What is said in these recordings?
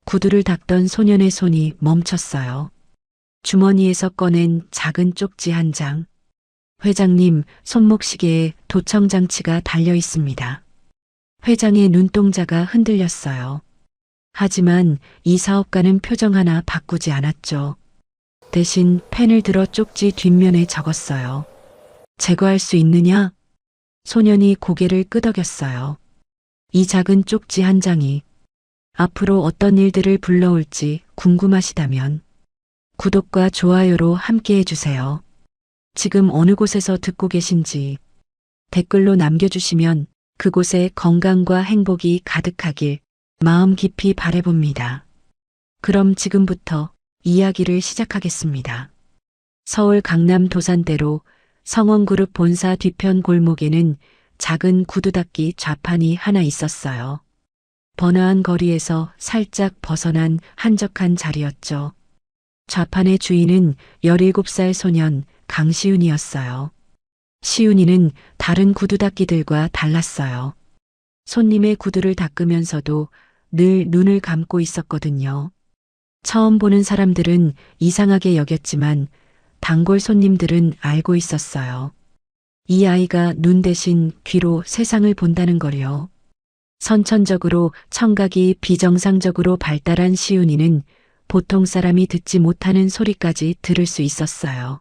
구두를 닦던 소년의 손이 멈췄어요. 주머니에서 꺼낸 작은 쪽지 한 장. 회장님 손목시계에 도청장치가 달려 있습니다. 회장의 눈동자가 흔들렸어요. 하지만 이 사업가는 표정 하나 바꾸지 않았죠. 대신 펜을 들어 쪽지 뒷면에 적었어요. 제거할 수 있느냐? 소년이 고개를 끄덕였어요. 이 작은 쪽지 한 장이 앞으로 어떤 일들을 불러올지 궁금하시다면 구독과 좋아요로 함께 해주세요. 지금 어느 곳에서 듣고 계신지 댓글로 남겨주시면 그곳에 건강과 행복이 가득하길 마음 깊이 바라봅니다. 그럼 지금부터 이야기를 시작하겠습니다. 서울 강남 도산대로 성원그룹 본사 뒤편 골목에는 작은 구두닦이 좌판이 하나 있었어요. 번화한 거리에서 살짝 벗어난 한적한 자리였죠. 좌판의 주인은 17살 소년 강시윤이었어요. 시윤이는 다른 구두닦이들과 달랐어요. 손님의 구두를 닦으면서도 늘 눈을 감고 있었거든요. 처음 보는 사람들은 이상하게 여겼지만 단골 손님들은 알고 있었어요. 이 아이가 눈 대신 귀로 세상을 본다는 걸요. 선천적으로 청각이 비정상적으로 발달한 시윤이는 보통 사람이 듣지 못하는 소리까지 들을 수 있었어요.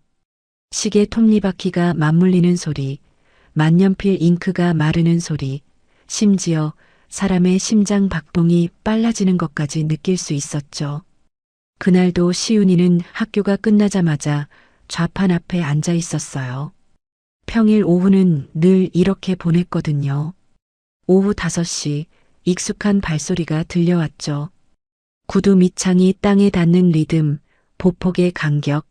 시계 톱니바퀴가 맞물리는 소리, 만년필 잉크가 마르는 소리, 심지어 사람의 심장 박동이 빨라지는 것까지 느낄 수 있었죠. 그날도 시윤이는 학교가 끝나자마자 좌판 앞에 앉아 있었어요. 평일 오후는 늘 이렇게 보냈거든요. 오후 5시 익숙한 발소리가 들려왔죠. 구두 밑창이 땅에 닿는 리듬, 보폭의 간격,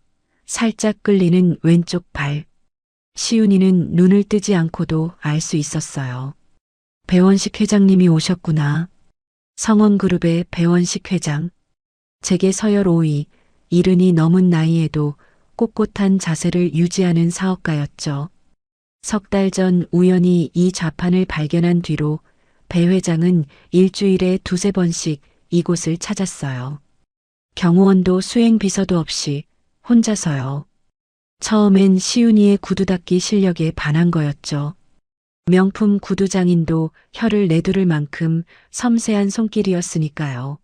살짝 끌리는 왼쪽 발. 시윤이는 눈을 뜨지 않고도 알 수 있었어요. 배원식 회장님이 오셨구나. 성원그룹의 배원식 회장. 제게 서열 5위, 이른이 넘은 나이에도 꼿꼿한 자세를 유지하는 사업가였죠. 석 달 전 우연히 이 좌판을 발견한 뒤로 배 회장은 일주일에 2~3번씩 이곳을 찾았어요. 경호원도 수행 비서도 없이 혼자서요. 처음엔 시윤이의 구두닦기 실력에 반한 거였죠. 명품 구두장인도 혀를 내두를 만큼 섬세한 손길이었으니까요.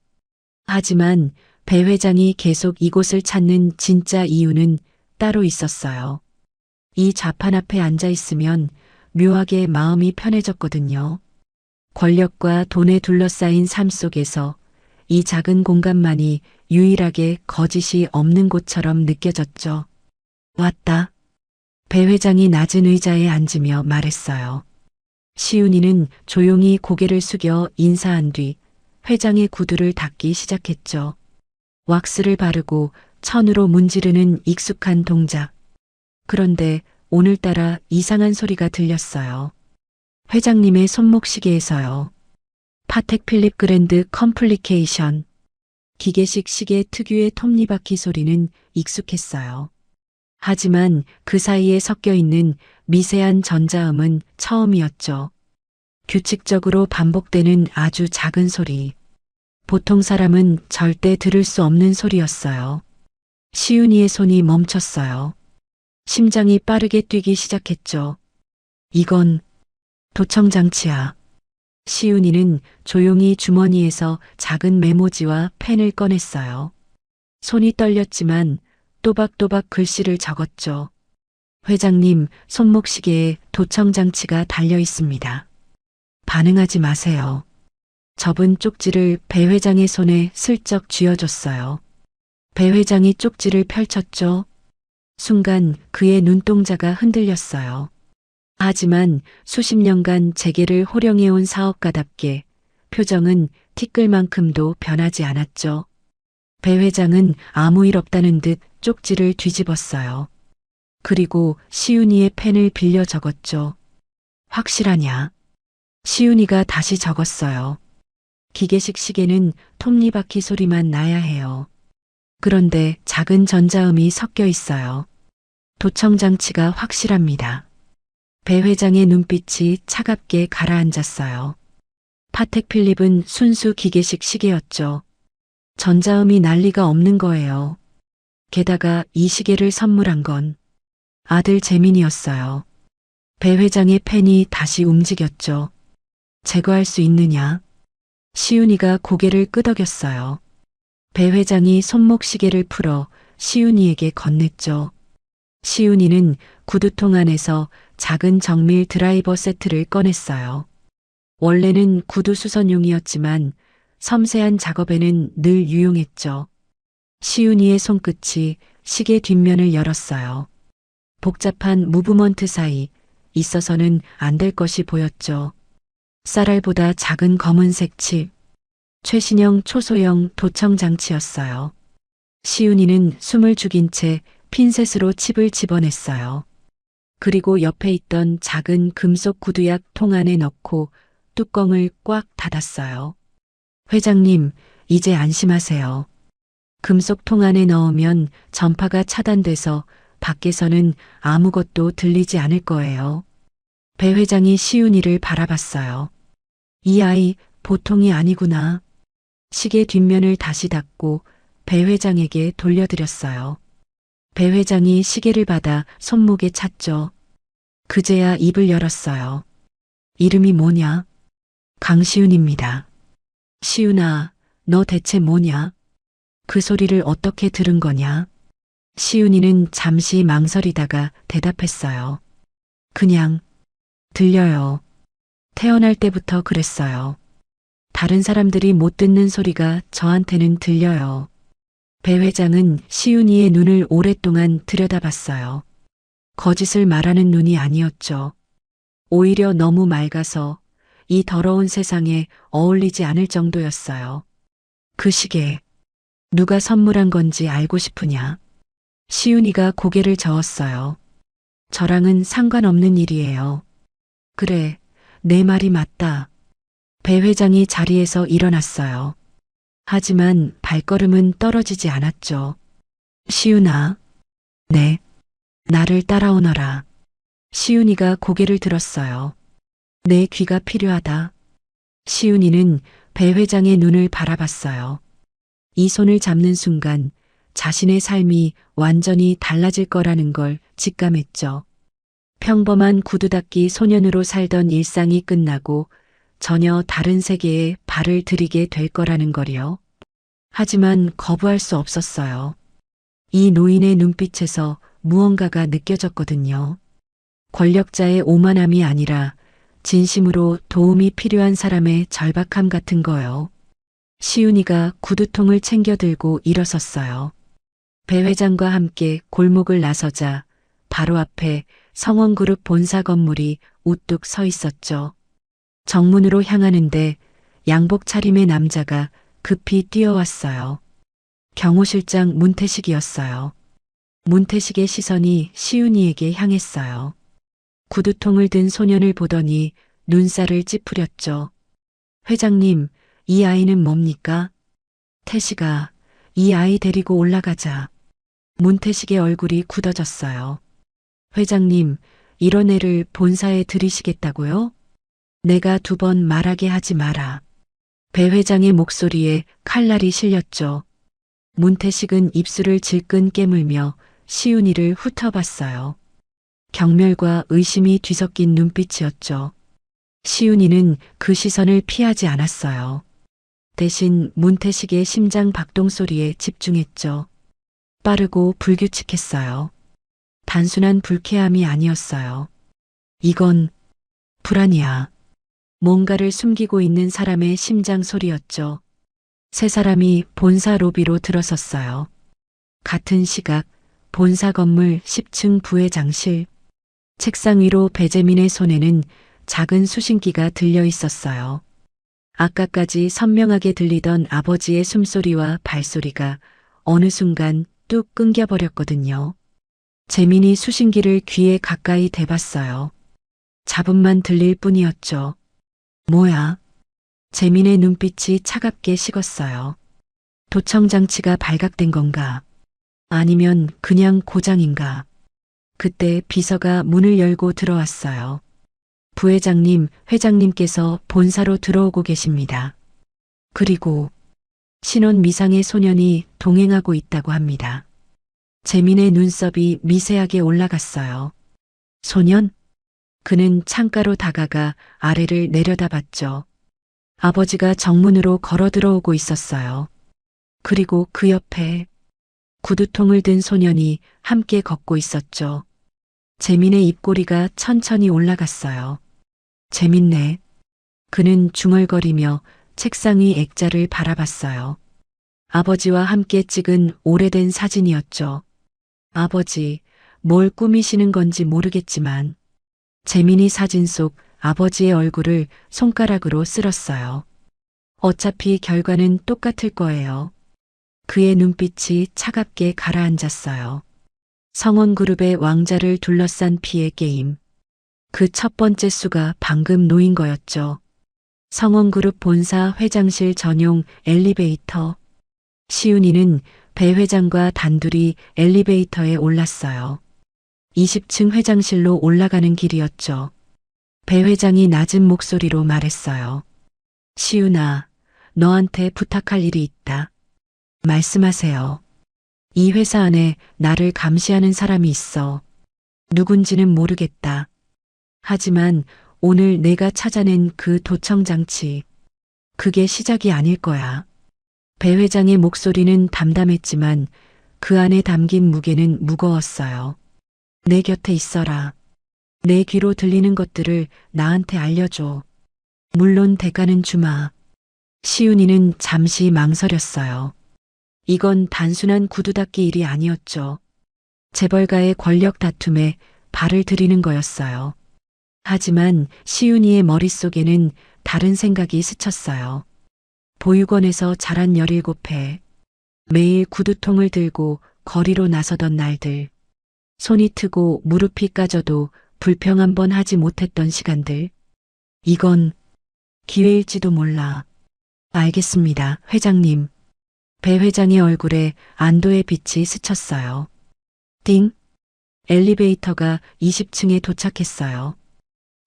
하지만 배 회장이 계속 이곳을 찾는 진짜 이유는 따로 있었어요. 이 좌판 앞에 앉아 있으면 묘하게 마음이 편해졌거든요. 권력과 돈에 둘러싸인 삶 속에서 이 작은 공간만이 유일하게 거짓이 없는 곳처럼 느껴졌죠. 왔다. 배 회장이 낮은 의자에 앉으며 말했어요. 시윤이는 조용히 고개를 숙여 인사한 뒤 회장의 구두를 닦기 시작했죠. 왁스를 바르고 천으로 문지르는 익숙한 동작. 그런데 오늘따라 이상한 소리가 들렸어요. 회장님의 손목시계에서요. 파텍 필립 그랜드 컴플리케이션. 기계식 시계 특유의 톱니바퀴 소리는 익숙했어요. 하지만 그 사이에 섞여 있는 미세한 전자음은 처음이었죠. 규칙적으로 반복되는 아주 작은 소리. 보통 사람은 절대 들을 수 없는 소리였어요. 시윤이의 손이 멈췄어요. 심장이 빠르게 뛰기 시작했죠. 이건 도청장치야. 시윤이는 조용히 주머니에서 작은 메모지와 펜을 꺼냈어요. 손이 떨렸지만 또박또박 글씨를 적었죠. 회장님 손목시계에 도청장치가 달려 있습니다. 반응하지 마세요. 접은 쪽지를 배 회장의 손에 슬쩍 쥐어줬어요. 배 회장이 쪽지를 펼쳤죠. 순간 그의 눈동자가 흔들렸어요. 하지만 수십 년간 재계를 호령해온 사업가답게 표정은 티끌만큼도 변하지 않았죠. 배 회장은 아무 일 없다는 듯 쪽지를 뒤집었어요. 그리고 시윤이의 펜을 빌려 적었죠. 확실하냐? 시윤이가 다시 적었어요. 기계식 시계는 톱니바퀴 소리만 나야 해요. 그런데 작은 전자음이 섞여 있어요. 도청장치가 확실합니다. 배 회장의 눈빛이 차갑게 가라앉았어요. 파텍 필립은 순수 기계식 시계였죠. 전자음이 난리가 없는 거예요. 게다가 이 시계를 선물한 건 아들 재민이었어요. 배 회장의 펜이 다시 움직였죠. 제거할 수 있느냐? 시윤이가 고개를 끄덕였어요. 배 회장이 손목시계를 풀어 시윤이에게 건넸죠. 시윤이는 구두통 안에서 작은 정밀 드라이버 세트를 꺼냈어요. 원래는 구두 수선용이었지만 섬세한 작업에는 늘 유용했죠. 시윤이의 손끝이 시계 뒷면을 열었어요. 복잡한 무브먼트 사이 있어서는 안 될 것이 보였죠. 쌀알보다 작은 검은색 칩, 최신형 초소형 도청 장치였어요. 시윤이는 숨을 죽인 채 핀셋으로 칩을 집어냈어요. 그리고 옆에 있던 작은 금속 구두약 통 안에 넣고 뚜껑을 꽉 닫았어요. 회장님, 이제 안심하세요. 금속 통 안에 넣으면 전파가 차단돼서 밖에서는 아무것도 들리지 않을 거예요. 배 회장이 시윤이를 바라봤어요. 이 아이 보통이 아니구나. 시계 뒷면을 다시 닫고 배 회장에게 돌려드렸어요. 배 회장이 시계를 받아 손목에 찼죠. 그제야 입을 열었어요. 이름이 뭐냐? 강시윤입니다. 시윤아, 너 대체 뭐냐? 그 소리를 어떻게 들은 거냐? 시윤이는 잠시 망설이다가 대답했어요. 그냥 들려요. 태어날 때부터 그랬어요. 다른 사람들이 못 듣는 소리가 저한테는 들려요. 배 회장은 시윤이의 눈을 오랫동안 들여다봤어요. 거짓을 말하는 눈이 아니었죠. 오히려 너무 맑아서 이 더러운 세상에 어울리지 않을 정도였어요. 그 시계, 누가 선물한 건지 알고 싶으냐? 시윤이가 고개를 저었어요. 저랑은 상관없는 일이에요. 그래, 내 말이 맞다. 배 회장이 자리에서 일어났어요. 하지만 발걸음은 떨어지지 않았죠. 시윤아. 네. 나를 따라오너라. 시윤이가 고개를 들었어요. 내 귀가 필요하다. 시윤이는 배 회장의 눈을 바라봤어요. 이 손을 잡는 순간 자신의 삶이 완전히 달라질 거라는 걸 직감했죠. 평범한 구두 닦기 소년으로 살던 일상이 끝나고 전혀 다른 세계에 발을 들이게 될 거라는 거리요. 하지만 거부할 수 없었어요. 이 노인의 눈빛에서 무언가가 느껴졌거든요. 권력자의 오만함이 아니라 진심으로 도움이 필요한 사람의 절박함 같은 거요. 시윤이가 구두통을 챙겨 들고 일어섰어요. 배 회장과 함께 골목을 나서자 바로 앞에 성원그룹 본사 건물이 우뚝 서 있었죠. 정문으로 향하는데 양복 차림의 남자가 급히 뛰어왔어요. 경호실장 문태식이었어요. 문태식의 시선이 시윤이에게 향했어요. 구두통을 든 소년을 보더니 눈살을 찌푸렸죠. 회장님, 이 아이는 뭡니까? 태식아, 이 아이 데리고 올라가자. 문태식의 얼굴이 굳어졌어요. 회장님, 이런 애를 본사에 들이시겠다고요? 내가 2번 말하게 하지 마라. 배 회장의 목소리에 칼날이 실렸죠. 문태식은 입술을 질끈 깨물며 시윤이를 훑어봤어요. 경멸과 의심이 뒤섞인 눈빛이었죠. 시윤이는 그 시선을 피하지 않았어요. 대신 문태식의 심장 박동 소리에 집중했죠. 빠르고 불규칙했어요. 단순한 불쾌함이 아니었어요. 이건 불안이야. 뭔가를 숨기고 있는 사람의 심장 소리였죠. 세 사람이 본사 로비로 들어섰어요. 같은 시각 본사 건물 10층 부회장실. 책상 위로 배재민의 손에는 작은 수신기가 들려 있었어요. 아까까지 선명하게 들리던 아버지의 숨소리와 발소리가 어느 순간 뚝 끊겨버렸거든요. 재민이 수신기를 귀에 가까이 대봤어요. 잡음만 들릴 뿐이었죠. 뭐야? 재민의 눈빛이 차갑게 식었어요. 도청장치가 발각된 건가? 아니면 그냥 고장인가? 그때 비서가 문을 열고 들어왔어요. 부회장님, 회장님께서 본사로 들어오고 계십니다. 그리고 신혼 미상의 소년이 동행하고 있다고 합니다. 재민의 눈썹이 미세하게 올라갔어요. 소년? 그는 창가로 다가가 아래를 내려다봤죠. 아버지가 정문으로 걸어 들어오고 있었어요. 그리고 그 옆에 구두통을 든 소년이 함께 걷고 있었죠. 재민의 입꼬리가 천천히 올라갔어요. 재밌네. 그는 중얼거리며 책상 위 액자를 바라봤어요. 아버지와 함께 찍은 오래된 사진이었죠. 아버지, 뭘 꾸미시는 건지 모르겠지만 재민이 사진 속 아버지의 얼굴을 손가락으로 쓸었어요. 어차피 결과는 똑같을 거예요. 그의 눈빛이 차갑게 가라앉았어요. 성원그룹의 왕자를 둘러싼 피의 게임. 그 첫 번째 수가 방금 놓인 거였죠. 성원그룹 본사 회장실 전용 엘리베이터. 시윤이는 배 회장과 단둘이 엘리베이터에 올랐어요. 20층 회장실로 올라가는 길이었죠. 배 회장이 낮은 목소리로 말했어요. 시윤아, 너한테 부탁할 일이 있다. 말씀하세요. 이 회사 안에 나를 감시하는 사람이 있어. 누군지는 모르겠다. 하지만 오늘 내가 찾아낸 그 도청장치, 그게 시작이 아닐 거야. 배 회장의 목소리는 담담했지만 그 안에 담긴 무게는 무거웠어요. 내 곁에 있어라. 내 귀로 들리는 것들을 나한테 알려줘. 물론 대가는 주마. 시윤이는 잠시 망설였어요. 이건 단순한 구두 닦기 일이 아니었죠. 재벌가의 권력 다툼에 발을 들이는 거였어요. 하지만 시윤이의 머릿속에는 다른 생각이 스쳤어요. 보육원에서 자란 17회, 매일 구두통을 들고 거리로 나서던 날들, 손이 트고 무릎이 까져도 불평 한 번 하지 못했던 시간들. 이건 기회일지도 몰라. 알겠습니다, 회장님. 배 회장의 얼굴에 안도의 빛이 스쳤어요. 띵! 엘리베이터가 20층에 도착했어요.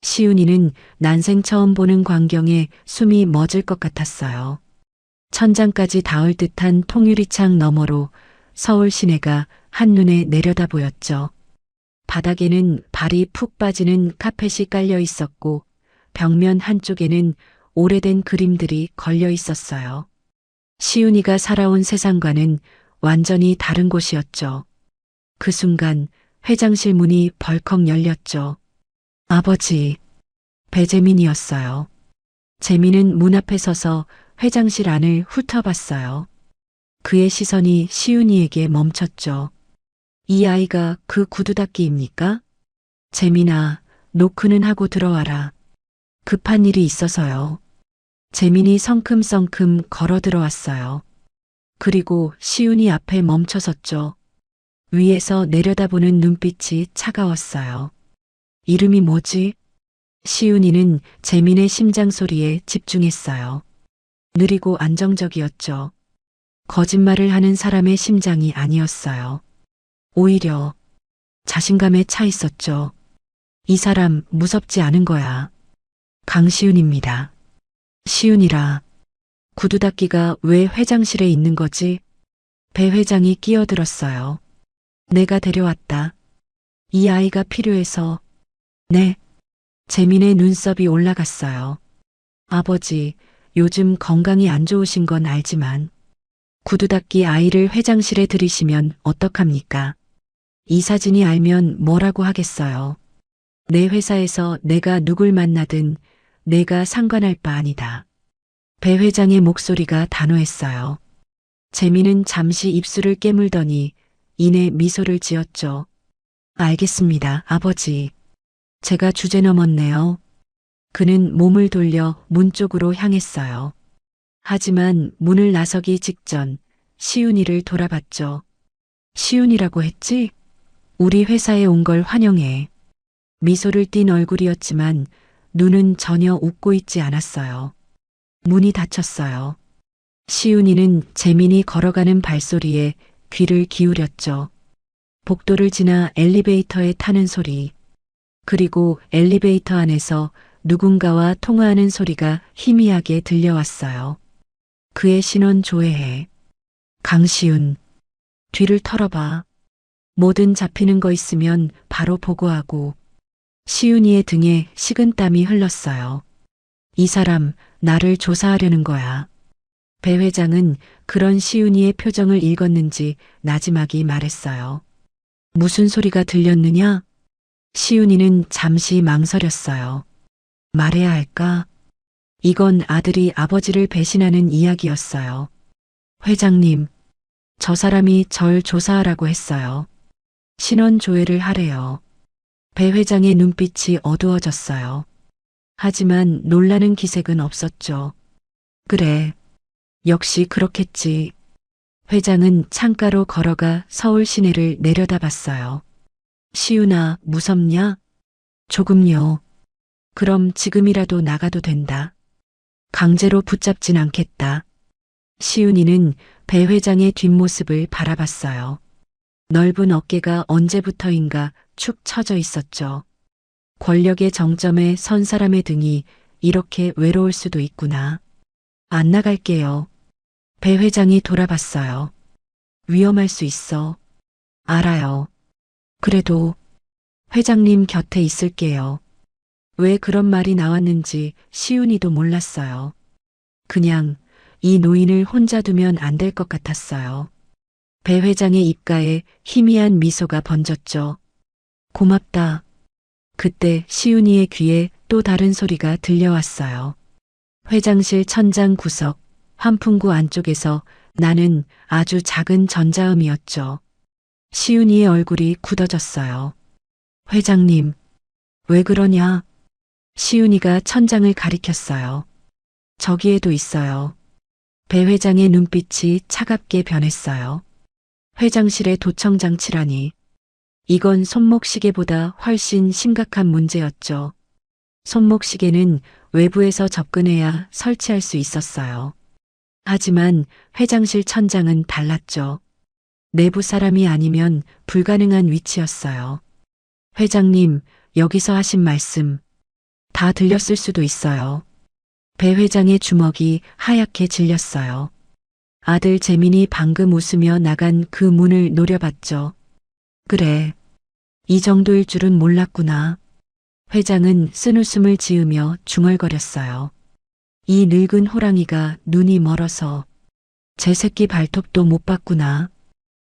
시윤이는 난생 처음 보는 광경에 숨이 멎을 것 같았어요. 천장까지 닿을 듯한 통유리창 너머로 서울 시내가 한눈에 내려다 보였죠. 바닥에는 발이 푹 빠지는 카펫이 깔려 있었고 벽면 한쪽에는 오래된 그림들이 걸려 있었어요. 시윤이가 살아온 세상과는 완전히 다른 곳이었죠. 그 순간 회장실 문이 벌컥 열렸죠. 아버지, 배재민이었어요. 재민은 문 앞에 서서 회장실 안을 훑어봤어요. 그의 시선이 시윤이에게 멈췄죠. 이 아이가 그 구두 닦기입니까? 재민아, 노크는 하고 들어와라. 급한 일이 있어서요. 재민이 성큼성큼 걸어 들어왔어요. 그리고 시윤이 앞에 멈춰섰죠. 위에서 내려다보는 눈빛이 차가웠어요. 이름이 뭐지? 시윤이는 재민의 심장 소리에 집중했어요. 느리고 안정적이었죠. 거짓말을 하는 사람의 심장이 아니었어요. 오히려 자신감에 차 있었죠. 이 사람 무섭지 않은 거야. 강시윤입니다. 시윤이라. 구두 닦기가 왜 회장실에 있는 거지? 배 회장이 끼어들었어요. 내가 데려왔다. 이 아이가 필요해서. 네. 재민의 눈썹이 올라갔어요. 아버지, 요즘 건강이 안 좋으신 건 알지만 구두 닦기 아이를 회장실에 들이시면 어떡합니까? 이 사진이 알면 뭐라고 하겠어요. 내 회사에서 내가 누굴 만나든 내가 상관할 바 아니다. 배 회장의 목소리가 단호했어요. 재민은 잠시 입술을 깨물더니 이내 미소를 지었죠. 알겠습니다, 아버지. 제가 주제 넘었네요. 그는 몸을 돌려 문 쪽으로 향했어요. 하지만 문을 나서기 직전 시윤이를 돌아봤죠. 시윤이라고 했지? 우리 회사에 온 걸 환영해. 미소를 띤 얼굴이었지만 눈은 전혀 웃고 있지 않았어요. 문이 닫혔어요. 시윤이는 재민이 걸어가는 발소리에 귀를 기울였죠. 복도를 지나 엘리베이터에 타는 소리, 그리고 엘리베이터 안에서 누군가와 통화하는 소리가 희미하게 들려왔어요. 그의 신원 조회해. 강시윤, 뒤를 털어봐. 뭐든 잡히는 거 있으면 바로 보고하고. 시윤이의 등에 식은땀이 흘렀어요. 이 사람 나를 조사하려는 거야. 배 회장은 그런 시윤이의 표정을 읽었는지 나지막이 말했어요. 무슨 소리가 들렸느냐? 시윤이는 잠시 망설였어요. 말해야 할까? 이건 아들이 아버지를 배신하는 이야기였어요. 회장님, 저 사람이 절 조사하라고 했어요. 신원 조회를 하래요. 배 회장의 눈빛이 어두워졌어요. 하지만 놀라는 기색은 없었죠. 그래, 역시 그렇겠지. 회장은 창가로 걸어가 서울 시내를 내려다봤어요. 시윤아, 무섭냐? 조금요. 그럼 지금이라도 나가도 된다. 강제로 붙잡진 않겠다. 시윤이는 배 회장의 뒷모습을 바라봤어요. 넓은 어깨가 언제부터인가 축 처져 있었죠. 권력의 정점에 선 사람의 등이 이렇게 외로울 수도 있구나. 안 나갈게요. 배 회장이 돌아봤어요. 위험할 수 있어. 알아요. 그래도 회장님 곁에 있을게요. 왜 그런 말이 나왔는지 시윤이도 몰랐어요. 그냥 이 노인을 혼자 두면 안 될 것 같았어요. 배 회장의 입가에 희미한 미소가 번졌죠. 고맙다. 그때 시윤이의 귀에 또 다른 소리가 들려왔어요. 회장실 천장 구석, 환풍구 안쪽에서 나는 아주 작은 전자음이었죠. 시윤이의 얼굴이 굳어졌어요. 회장님, 왜 그러냐? 시윤이가 천장을 가리켰어요. 저기에도 있어요. 배 회장의 눈빛이 차갑게 변했어요. 회장실의 도청장치라니. 이건 손목시계보다 훨씬 심각한 문제였죠. 손목시계는 외부에서 접근해야 설치할 수 있었어요. 하지만 회장실 천장은 달랐죠. 내부 사람이 아니면 불가능한 위치였어요. 회장님, 여기서 하신 말씀 다 들렸을 수도 있어요. 배 회장의 주먹이 하얗게 질렸어요. 아들 재민이 방금 웃으며 나간 그 문을 노려봤죠. 그래, 이 정도일 줄은 몰랐구나. 회장은 쓴웃음을 지으며 중얼거렸어요. 이 늙은 호랑이가 눈이 멀어서 제 새끼 발톱도 못 봤구나.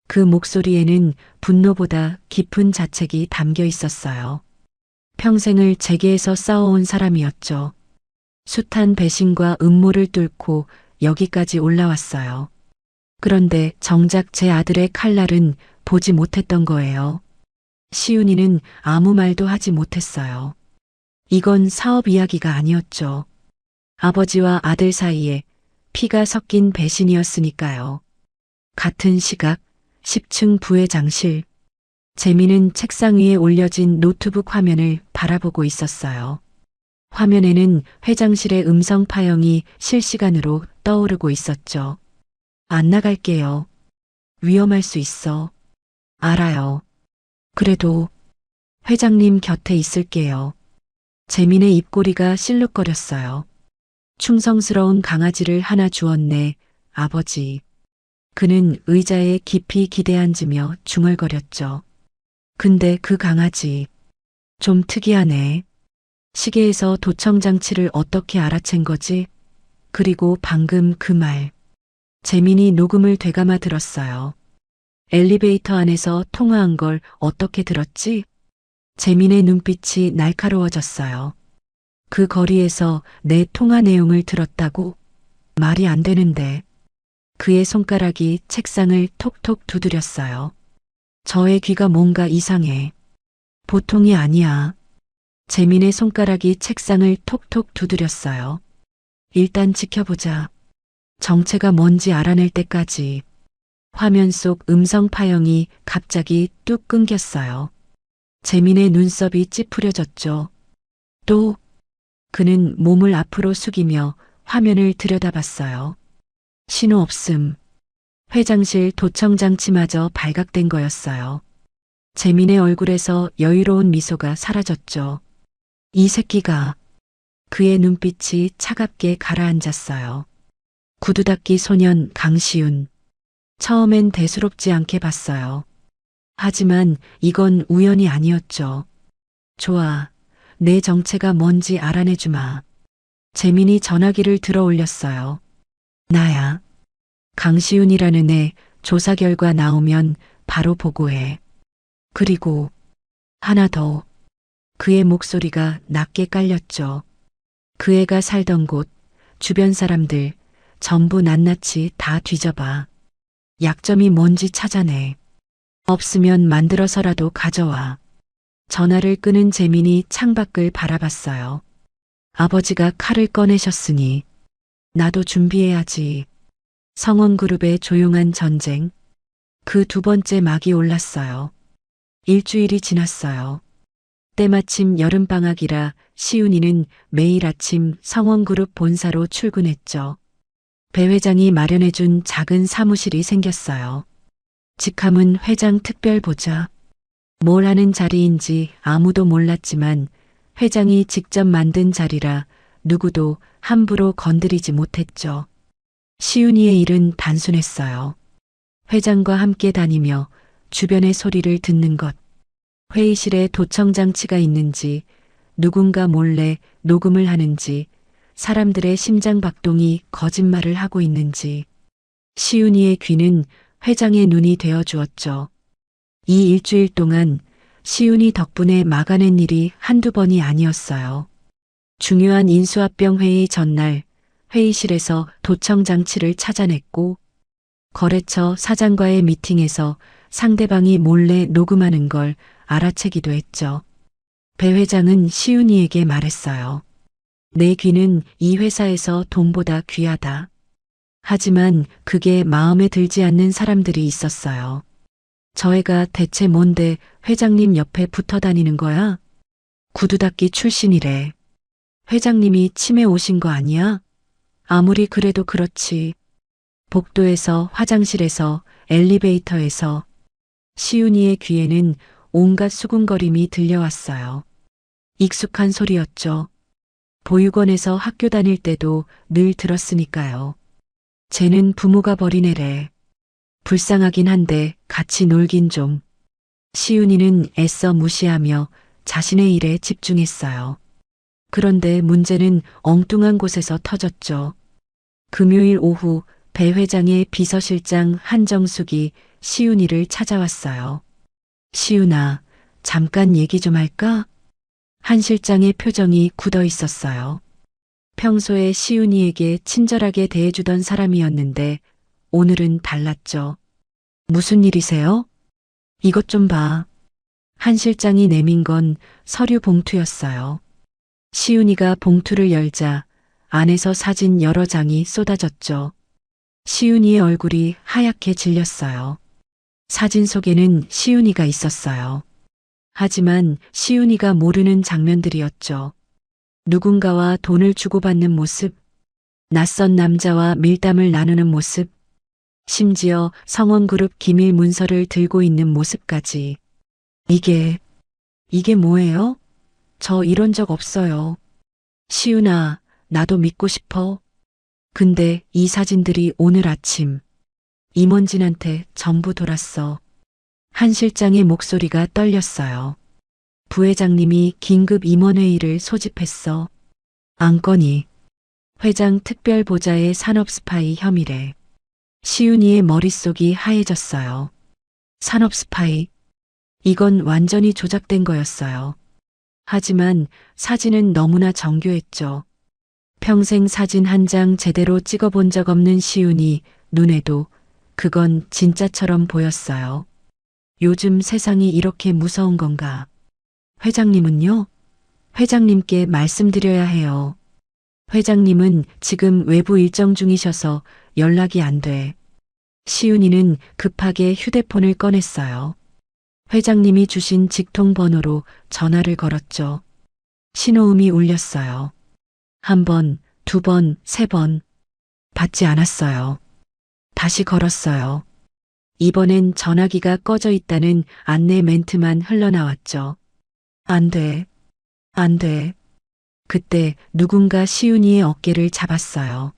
그 목소리에는 분노보다 깊은 자책이 담겨 있었어요. 평생을 재계에서 싸워온 사람이었죠. 숱한 배신과 음모를 뚫고 여기까지 올라왔어요. 그런데 정작 제 아들의 칼날은 보지 못했던 거예요. 시윤이는 아무 말도 하지 못했어요. 이건 사업 이야기가 아니었죠. 아버지와 아들 사이에 피가 섞인 배신이었으니까요. 같은 시각 10층 부회장실. 재민은 책상 위에 올려진 노트북 화면을 바라보고 있었어요. 화면에는 회장실의 음성 파형이 실시간으로 떠오르고 있었죠. 안 나갈게요. 위험할 수 있어. 알아요. 그래도 회장님 곁에 있을게요. 재민의 입꼬리가 실룩거렸어요. 충성스러운 강아지를 하나 주었네, 아버지. 그는 의자에 깊이 기대앉으며 중얼거렸죠. 근데 그 강아지, 좀 특이하네. 시계에서 도청장치를 어떻게 알아챈 거지? 그리고 방금 그 말. 재민이 녹음을 되감아 들었어요. 엘리베이터 안에서 통화한 걸 어떻게 들었지? 재민의 눈빛이 날카로워졌어요. 그 거리에서 내 통화 내용을 들었다고? 말이 안 되는데. 그의 손가락이 책상을 톡톡 두드렸어요. 저의 귀가 뭔가 이상해. 보통이 아니야. 재민의 손가락이 책상을 톡톡 두드렸어요. 일단 지켜보자. 정체가 뭔지 알아낼 때까지. 화면 속 음성 파형이 갑자기 뚝 끊겼어요. 재민의 눈썹이 찌푸려졌죠. 또 그는 몸을 앞으로 숙이며 화면을 들여다봤어요. 신호 없음. 회장실 도청장치마저 발각된 거였어요. 재민의 얼굴에서 여유로운 미소가 사라졌죠. 이 새끼가. 그의 눈빛이 차갑게 가라앉았어요. 구두 닦기 소년 강시윤. 처음엔 대수롭지 않게 봤어요. 하지만 이건 우연이 아니었죠. 좋아. 내 정체가 뭔지 알아내주마. 재민이 전화기를 들어 올렸어요. 나야. 강시윤이라는 애 조사 결과 나오면 바로 보고해. 그리고 하나 더. 그의 목소리가 낮게 깔렸죠. 그 애가 살던 곳, 주변 사람들 전부 낱낱이 다 뒤져봐. 약점이 뭔지 찾아내. 없으면 만들어서라도 가져와. 전화를 끄는 재민이 창밖을 바라봤어요. 아버지가 칼을 꺼내셨으니 나도 준비해야지. 성원그룹의 조용한 전쟁. 그 두 번째 막이 올랐어요. 일주일이 지났어요. 때마침 여름방학이라 시윤이는 매일 아침 성원그룹 본사로 출근했죠. 배 회장이 마련해준 작은 사무실이 생겼어요. 직함은 회장 특별보좌. 뭘 하는 자리인지 아무도 몰랐지만 회장이 직접 만든 자리라 누구도 함부로 건드리지 못했죠. 시윤이의 일은 단순했어요. 회장과 함께 다니며 주변의 소리를 듣는 것. 회의실에 도청장치가 있는지, 누군가 몰래 녹음을 하는지, 사람들의 심장박동이 거짓말을 하고 있는지. 시윤이의 귀는 회장의 눈이 되어 주었죠. 이 일주일 동안 시윤이 덕분에 막아낸 일이 한두 번이 아니었어요. 중요한 인수합병 회의 전날 회의실에서 도청장치를 찾아냈고 거래처 사장과의 미팅에서 상대방이 몰래 녹음하는 걸 알아채기도 했죠. 배 회장은 시윤이에게 말했어요. 내 귀는 이 회사에서 돈보다 귀하다. 하지만 그게 마음에 들지 않는 사람들이 있었어요. 저 애가 대체 뭔데 회장님 옆에 붙어 다니는 거야? 구두 닦기 출신이래. 회장님이 치매 오신 거 아니야? 아무리 그래도 그렇지. 복도에서, 화장실에서, 엘리베이터에서 시윤이의 귀에는 온갖 수군거림이 들려왔어요. 익숙한 소리였죠. 보육원에서 학교 다닐 때도 늘 들었으니까요. 쟤는 부모가 버린 애래. 불쌍하긴 한데 같이 놀긴 좀. 시윤이는 애써 무시하며 자신의 일에 집중했어요. 그런데 문제는 엉뚱한 곳에서 터졌죠. 금요일 오후 배 회장의 비서실장 한정숙이 시윤이를 찾아왔어요. 시윤아, 잠깐 얘기 좀 할까? 한 실장의 표정이 굳어 있었어요. 평소에 시윤이에게 친절하게 대해주던 사람이었는데 오늘은 달랐죠. 무슨 일이세요? 이것 좀 봐. 한 실장이 내민 건 서류 봉투였어요. 시윤이가 봉투를 열자 안에서 사진 여러 장이 쏟아졌죠. 시윤이의 얼굴이 하얗게 질렸어요. 사진 속에는 시윤이가 있었어요. 하지만 시윤이가 모르는 장면들이었죠. 누군가와 돈을 주고받는 모습, 낯선 남자와 밀담을 나누는 모습, 심지어 성원그룹 기밀 문서를 들고 있는 모습까지. 이게 뭐예요? 저 이런 적 없어요. 시윤아, 나도 믿고 싶어. 근데 이 사진들이 오늘 아침 임원진한테 전부 돌았어. 한 실장의 목소리가 떨렸어요. 부회장님이 긴급 임원회의를 소집했어. 안건이 회장 특별보좌의 산업스파이 혐의래. 시윤이의 머릿속이 하얘졌어요. 산업스파이. 이건 완전히 조작된 거였어요. 하지만 사진은 너무나 정교했죠. 평생 사진 한 장 제대로 찍어본 적 없는 시윤이 눈에도 그건 진짜처럼 보였어요. 요즘 세상이 이렇게 무서운 건가? 회장님은요? 회장님께 말씀드려야 해요. 회장님은 지금 외부 일정 중이셔서 연락이 안 돼. 시윤이는 급하게 휴대폰을 꺼냈어요. 회장님이 주신 직통 번호로 전화를 걸었죠. 신호음이 울렸어요. 한 번, 두 번, 세 번. 받지 않았어요. 다시 걸었어요. 이번엔 전화기가 꺼져 있다는 안내 멘트만 흘러나왔죠. 안 돼. 안 돼. 그때 누군가 시윤이의 어깨를 잡았어요.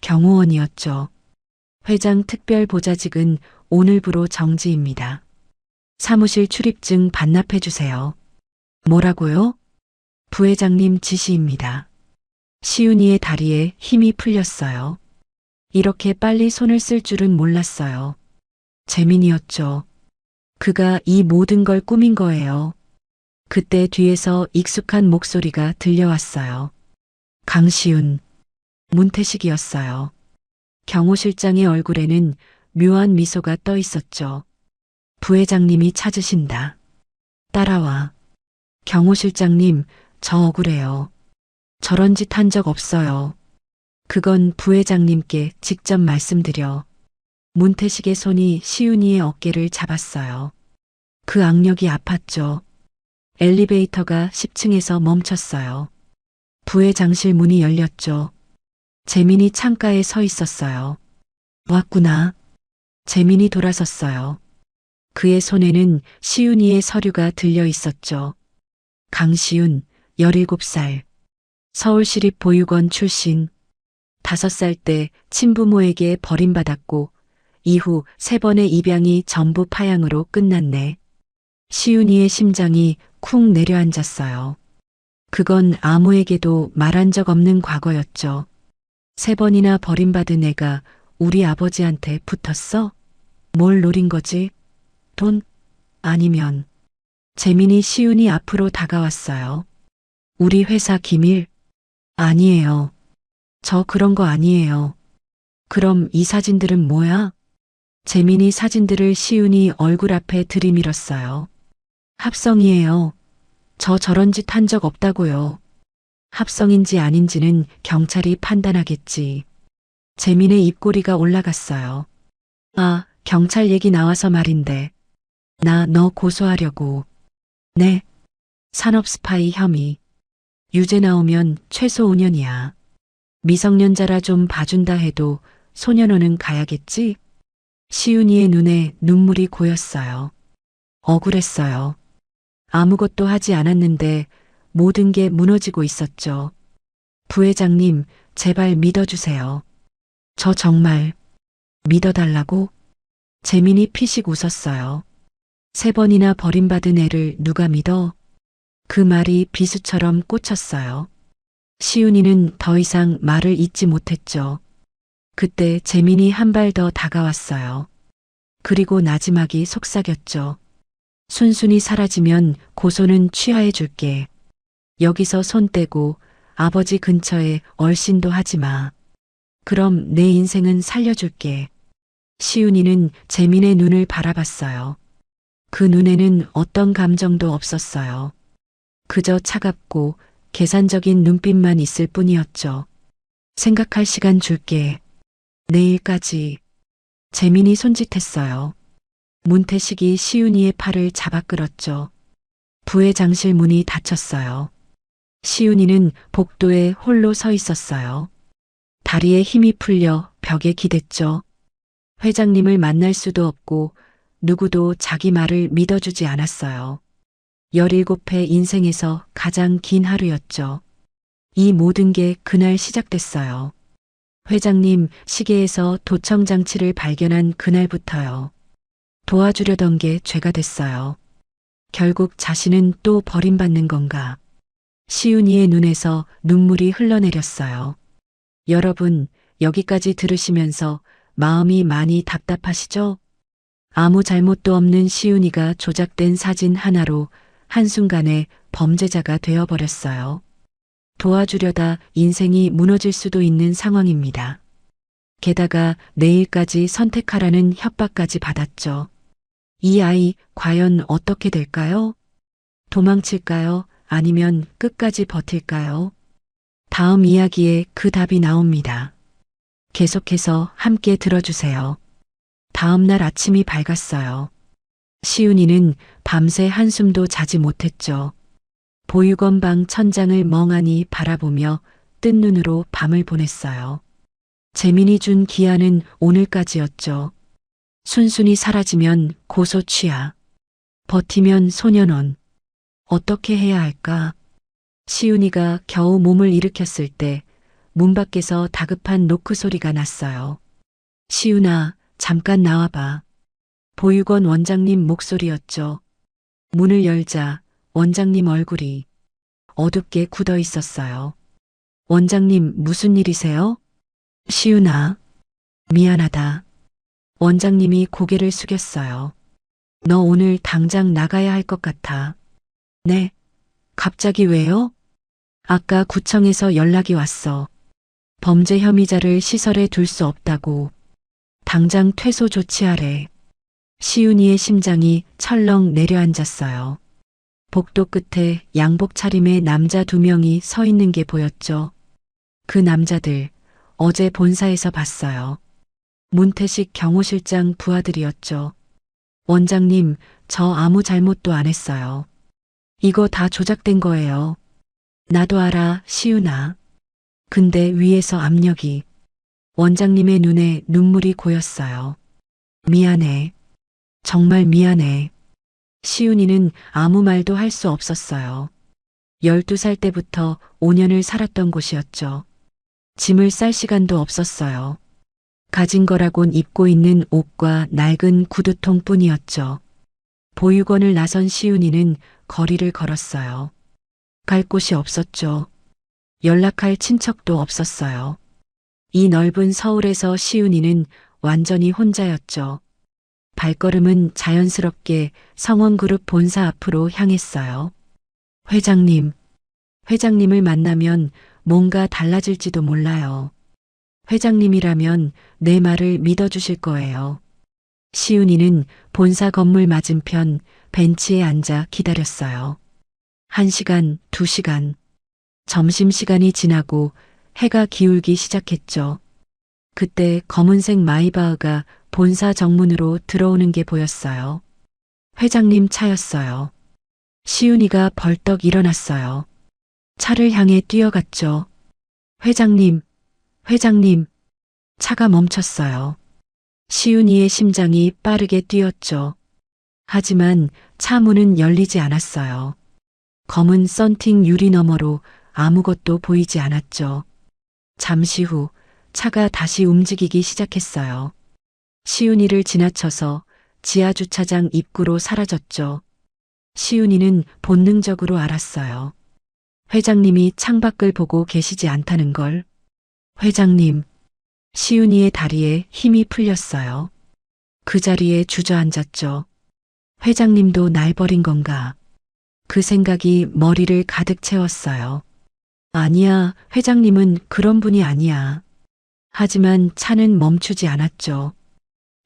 경호원이었죠. 회장 특별보좌직은 오늘부로 정지입니다. 사무실 출입증 반납해 주세요. 뭐라고요? 부회장님 지시입니다. 시윤이의 다리에 힘이 풀렸어요. 이렇게 빨리 손을 쓸 줄은 몰랐어요. 재민이었죠. 그가 이 모든 걸 꾸민 거예요. 그때 뒤에서 익숙한 목소리가 들려왔어요. 강시윤, 문태식이었어요. 경호실장의 얼굴에는 묘한 미소가 떠 있었죠. 부회장님이 찾으신다. 따라와. 경호실장님, 저 억울해요. 저런 짓 한 적 없어요. 그건 부회장님께 직접 말씀드려. 문태식의 손이 시윤이의 어깨를 잡았어요. 그 악력이 아팠죠. 엘리베이터가 10층에서 멈췄어요. 부회장실 문이 열렸죠. 재민이 창가에 서 있었어요. 왔구나. 재민이 돌아섰어요. 그의 손에는 시윤이의 서류가 들려 있었죠. 강시윤, 17살. 서울시립보육원 출신. 5살 때 친부모에게 버림받았고 이후 3번의 입양이 전부 파양으로 끝났네. 시윤이의 심장이 쿵 내려앉았어요. 그건 아무에게도 말한 적 없는 과거였죠. 3번이나 버림받은 애가 우리 아버지한테 붙었어? 뭘 노린 거지? 돈? 아니면. 재민이 시윤이 앞으로 다가왔어요. 우리 회사 기밀? 아니에요. 저 그런 거 아니에요. 그럼 이 사진들은 뭐야? 재민이 사진들을 시윤이 얼굴 앞에 들이밀었어요. 합성이에요. 저 저런 짓 한 적 없다고요. 합성인지 아닌지는 경찰이 판단하겠지. 재민의 입꼬리가 올라갔어요. 아, 경찰 얘기 나와서 말인데. 나 너 고소하려고. 네. 산업 스파이 혐의. 유죄 나오면 최소 5년이야. 미성년자라 좀 봐준다 해도 소년원은 가야겠지? 시윤이의 눈에 눈물이 고였어요. 억울했어요. 아무것도 하지 않았는데 모든 게 무너지고 있었죠. 부회장님, 제발 믿어주세요. 저 정말 믿어달라고? 재민이 피식 웃었어요. 3번이나 버림받은 애를 누가 믿어? 그 말이 비수처럼 꽂혔어요. 시윤이는 더 이상 말을 잇지 못했죠. 그때 재민이 한 발 더 다가왔어요. 그리고 나지막이 속삭였죠. 순순히 사라지면 고소는 취하해 줄게. 여기서 손 떼고 아버지 근처에 얼씬도 하지 마. 그럼 내 인생은 살려줄게. 시윤이는 재민의 눈을 바라봤어요. 그 눈에는 어떤 감정도 없었어요. 그저 차갑고 계산적인 눈빛만 있을 뿐이었죠. 생각할 시간 줄게. 내일까지. 재민이 손짓했어요. 문태식이 시윤이의 팔을 잡아 끌었죠. 부회장실 문이 닫혔어요. 시윤이는 복도에 홀로 서 있었어요. 다리에 힘이 풀려 벽에 기댔죠. 회장님을 만날 수도 없고 누구도 자기 말을 믿어주지 않았어요. 17회 인생에서 가장 긴 하루였죠. 이 모든 게 그날 시작됐어요. 회장님 시계에서 도청 장치를 발견한 그날부터요. 도와주려던 게 죄가 됐어요. 결국 자신은 또 버림받는 건가? 시윤이의 눈에서 눈물이 흘러내렸어요. 여러분, 여기까지 들으시면서 마음이 많이 답답하시죠? 아무 잘못도 없는 시윤이가 조작된 사진 하나로 한순간에 범죄자가 되어버렸어요. 도와주려다 인생이 무너질 수도 있는 상황입니다. 게다가 내일까지 선택하라는 협박까지 받았죠. 이 아이 과연 어떻게 될까요? 도망칠까요? 아니면 끝까지 버틸까요? 다음 이야기에 그 답이 나옵니다. 계속해서 함께 들어주세요. 다음 날 아침이 밝았어요. 시윤이는 밤새 한숨도 자지 못했죠. 보육원 방 천장을 멍하니 바라보며 뜬 눈으로 밤을 보냈어요. 재민이 준 기한은 오늘까지였죠. 순순히 사라지면 고소 취하. 버티면 소년원. 어떻게 해야 할까? 시윤이가 겨우 몸을 일으켰을 때 문 밖에서 다급한 노크 소리가 났어요. 시윤아, 잠깐 나와봐. 보육원 원장님 목소리였죠. 문을 열자 원장님 얼굴이 어둡게 굳어 있었어요. 원장님, 무슨 일이세요? 시윤아, 미안하다. 원장님이 고개를 숙였어요. 너 오늘 당장 나가야 할 것 같아. 네? 갑자기 왜요? 아까 구청에서 연락이 왔어. 범죄 혐의자를 시설에 둘 수 없다고. 당장 퇴소 조치하래. 시윤이의 심장이 철렁 내려앉았어요. 복도 끝에 양복 차림의 남자 2명이 서 있는 게 보였죠. 그 남자들 어제 본사에서 봤어요. 문태식 경호실장 부하들이었죠. 원장님, 저 아무 잘못도 안 했어요. 이거 다 조작된 거예요. 나도 알아, 시윤아. 근데 위에서 압력이. 원장님의 눈에 눈물이 고였어요. 미안해. 정말 미안해. 시윤이는 아무 말도 할 수 없었어요. 12살 때부터 5년을 살았던 곳이었죠. 짐을 쌀 시간도 없었어요. 가진 거라곤 입고 있는 옷과 낡은 구두통 뿐이었죠. 보육원을 나선 시윤이는 거리를 걸었어요. 갈 곳이 없었죠. 연락할 친척도 없었어요. 이 넓은 서울에서 시윤이는 완전히 혼자였죠. 발걸음은 자연스럽게 성원그룹 본사 앞으로 향했어요. 회장님을 만나면 뭔가 달라질지도 몰라요. 회장님이라면 내 말을 믿어주실 거예요. 시윤이는 본사 건물 맞은편 벤치에 앉아 기다렸어요. 1시간, 2시간. 점심시간이 지나고 해가 기울기 시작했죠. 그때 검은색 마이바흐가 본사 정문으로 들어오는 게 보였어요. 회장님 차였어요. 시윤이가 벌떡 일어났어요. 차를 향해 뛰어갔죠. 회장님. 차가 멈췄어요. 시윤이의 심장이 빠르게 뛰었죠. 하지만 차 문은 열리지 않았어요. 검은 썬팅 유리 너머로 아무것도 보이지 않았죠. 잠시 후 차가 다시 움직이기 시작했어요. 시윤이를 지나쳐서 지하주차장 입구로 사라졌죠. 시윤이는 본능적으로 알았어요. 회장님이 창밖을 보고 계시지 않다는 걸. 회장님. 시윤이의 다리에 힘이 풀렸어요. 그 자리에 주저앉았죠. 회장님도 날 버린 건가? 그 생각이 머리를 가득 채웠어요. 아니야, 회장님은 그런 분이 아니야. 하지만 차는 멈추지 않았죠.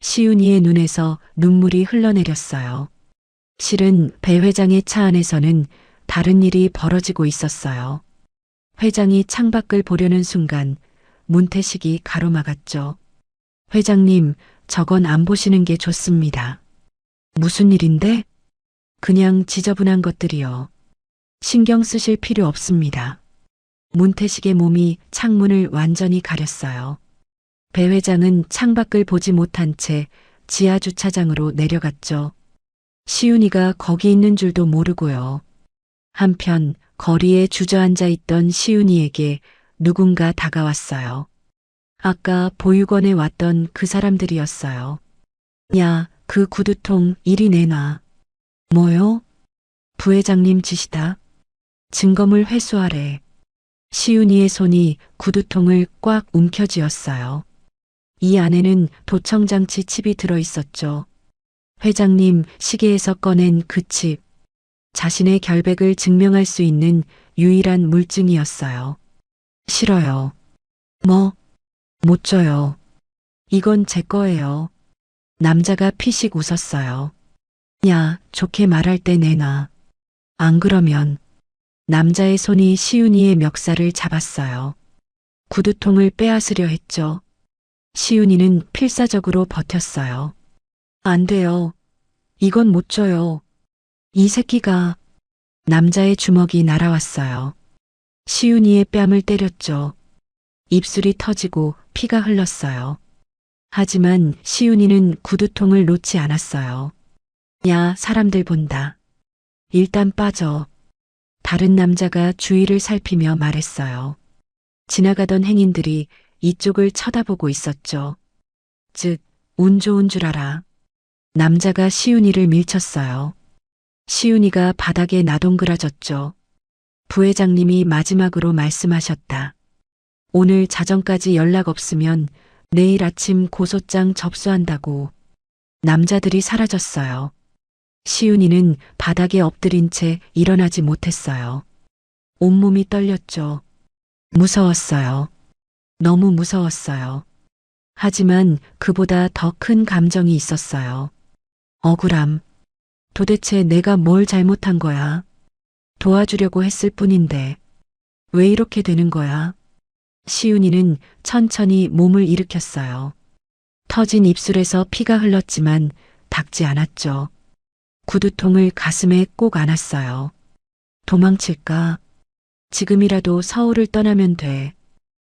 시윤이의 눈에서 눈물이 흘러내렸어요. 실은 배 회장의 차 안에서는 다른 일이 벌어지고 있었어요. 회장이 창밖을 보려는 순간 문태식이 가로막았죠. 회장님, 저건 안 보시는 게 좋습니다. 무슨 일인데? 그냥 지저분한 것들이요. 신경 쓰실 필요 없습니다. 문태식의 몸이 창문을 완전히 가렸어요. 배 회장은 창밖을 보지 못한 채 지하 주차장으로 내려갔죠. 시윤이가 거기 있는 줄도 모르고요. 한편 거리에 주저앉아 있던 시윤이에게 누군가 다가왔어요. 아까 보육원에 왔던 그 사람들이었어요. 야, 그 구두통 이리 내놔. 뭐요? 부회장님 지시다. 증거물 회수하래. 시윤이의 손이 구두통을 꽉 움켜쥐었어요. 이 안에는 도청장치 칩이 들어있었죠. 회장님 시계에서 꺼낸 그 칩. 자신의 결백을 증명할 수 있는 유일한 물증이었어요. 싫어요. 못 줘요. 이건 제 거예요. 남자가 피식 웃었어요. 야, 좋게 말할 때 내놔. 안 그러면. 남자의 손이 시윤이의 멱살을 잡았어요. 구두통을 빼앗으려 했죠. 시윤이는 필사적으로 버텼어요. 안 돼요. 이건 못 줘요. 이 새끼가. 남자의 주먹이 날아왔어요. 시윤이의 뺨을 때렸죠. 입술이 터지고 피가 흘렀어요. 하지만 시윤이는 구두통을 놓지 않았어요. 야, 사람들 본다. 일단 빠져. 다른 남자가 주위를 살피며 말했어요. 지나가던 행인들이 이쪽을 쳐다보고 있었죠. 즉, 운 좋은 줄 알아. 남자가 시윤이를 밀쳤어요. 시윤이가 바닥에 나동그라졌죠. 부회장님이 마지막으로 말씀하셨다. 오늘 자정까지 연락 없으면 내일 아침 고소장 접수한다고. 남자들이 사라졌어요. 시윤이는 바닥에 엎드린 채 일어나지 못했어요. 온몸이 떨렸죠. 무서웠어요. 너무 무서웠어요. 하지만 그보다 더 큰 감정이 있었어요. 억울함. 도대체 내가 뭘 잘못한 거야? 도와주려고 했을 뿐인데 왜 이렇게 되는 거야? 시윤이는 천천히 몸을 일으켰어요. 터진 입술에서 피가 흘렀지만 닦지 않았죠. 구두통을 가슴에 꼭 안았어요. 도망칠까? 지금이라도 서울을 떠나면 돼.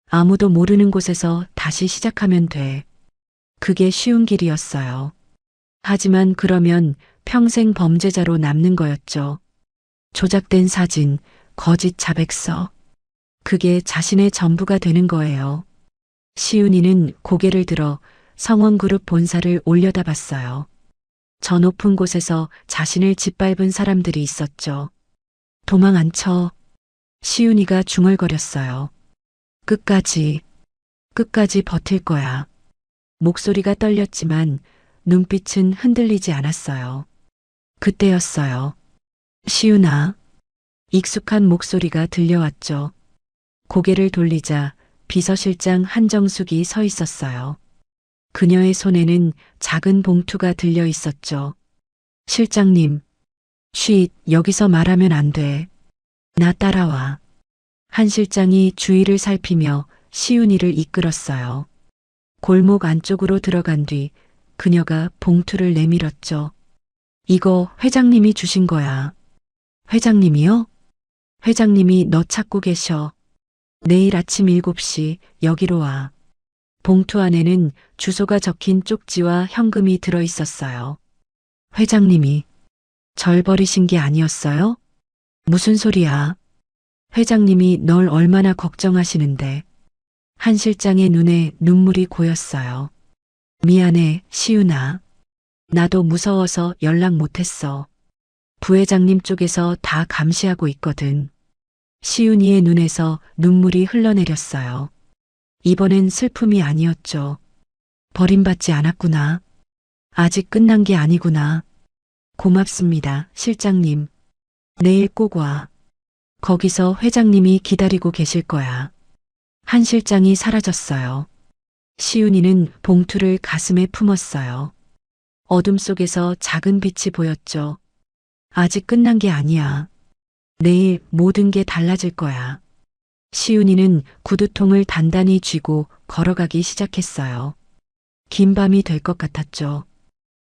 아무도 모르는 곳에서 다시 시작하면 돼. 그게 쉬운 길이었어요. 하지만 그러면 평생 범죄자로 남는 거였죠. 조작된 사진, 거짓 자백서. 그게 자신의 전부가 되는 거예요. 시윤이는 고개를 들어 성원그룹 본사를 올려다봤어요. 저 높은 곳에서 자신을 짓밟은 사람들이 있었죠. 도망 안 쳐. 시윤이가 중얼거렸어요. 끝까지 버틸 거야. 목소리가 떨렸지만 눈빛은 흔들리지 않았어요. 그때였어요. 시윤아. 익숙한 목소리가 들려왔죠. 고개를 돌리자 비서실장 한정숙이 서 있었어요. 그녀의 손에는 작은 봉투가 들려 있었죠. 실장님, 쉿, 여기서 말하면 안 돼. 나 따라와. 한 실장이 주위를 살피며 시윤이를 이끌었어요. 골목 안쪽으로 들어간 뒤 그녀가 봉투를 내밀었죠. 이거 회장님이 주신 거야. 회장님이요? 회장님이 너 찾고 계셔. 내일 아침 7시 여기로 와. 봉투 안에는 주소가 적힌 쪽지와 현금이 들어 있었어요. 회장님이 절 버리신 게 아니었어요? 무슨 소리야? 회장님이 널 얼마나 걱정하시는데. 한 실장의 눈에 눈물이 고였어요. 미안해, 시윤아. 나도 무서워서 연락 못했어. 부회장님 쪽에서 다 감시하고 있거든. 시윤이의 눈에서 눈물이 흘러내렸어요. 이번엔 슬픔이 아니었죠. 버림받지 않았구나. 아직 끝난 게 아니구나. 고맙습니다, 실장님. 내일 꼭 와. 거기서 회장님이 기다리고 계실 거야. 한 실장이 사라졌어요. 시윤이는 봉투를 가슴에 품었어요. 어둠 속에서 작은 빛이 보였죠. 아직 끝난 게 아니야. 내일 모든 게 달라질 거야. 시윤이는 구두통을 단단히 쥐고 걸어가기 시작했어요. 긴 밤이 될 것 같았죠.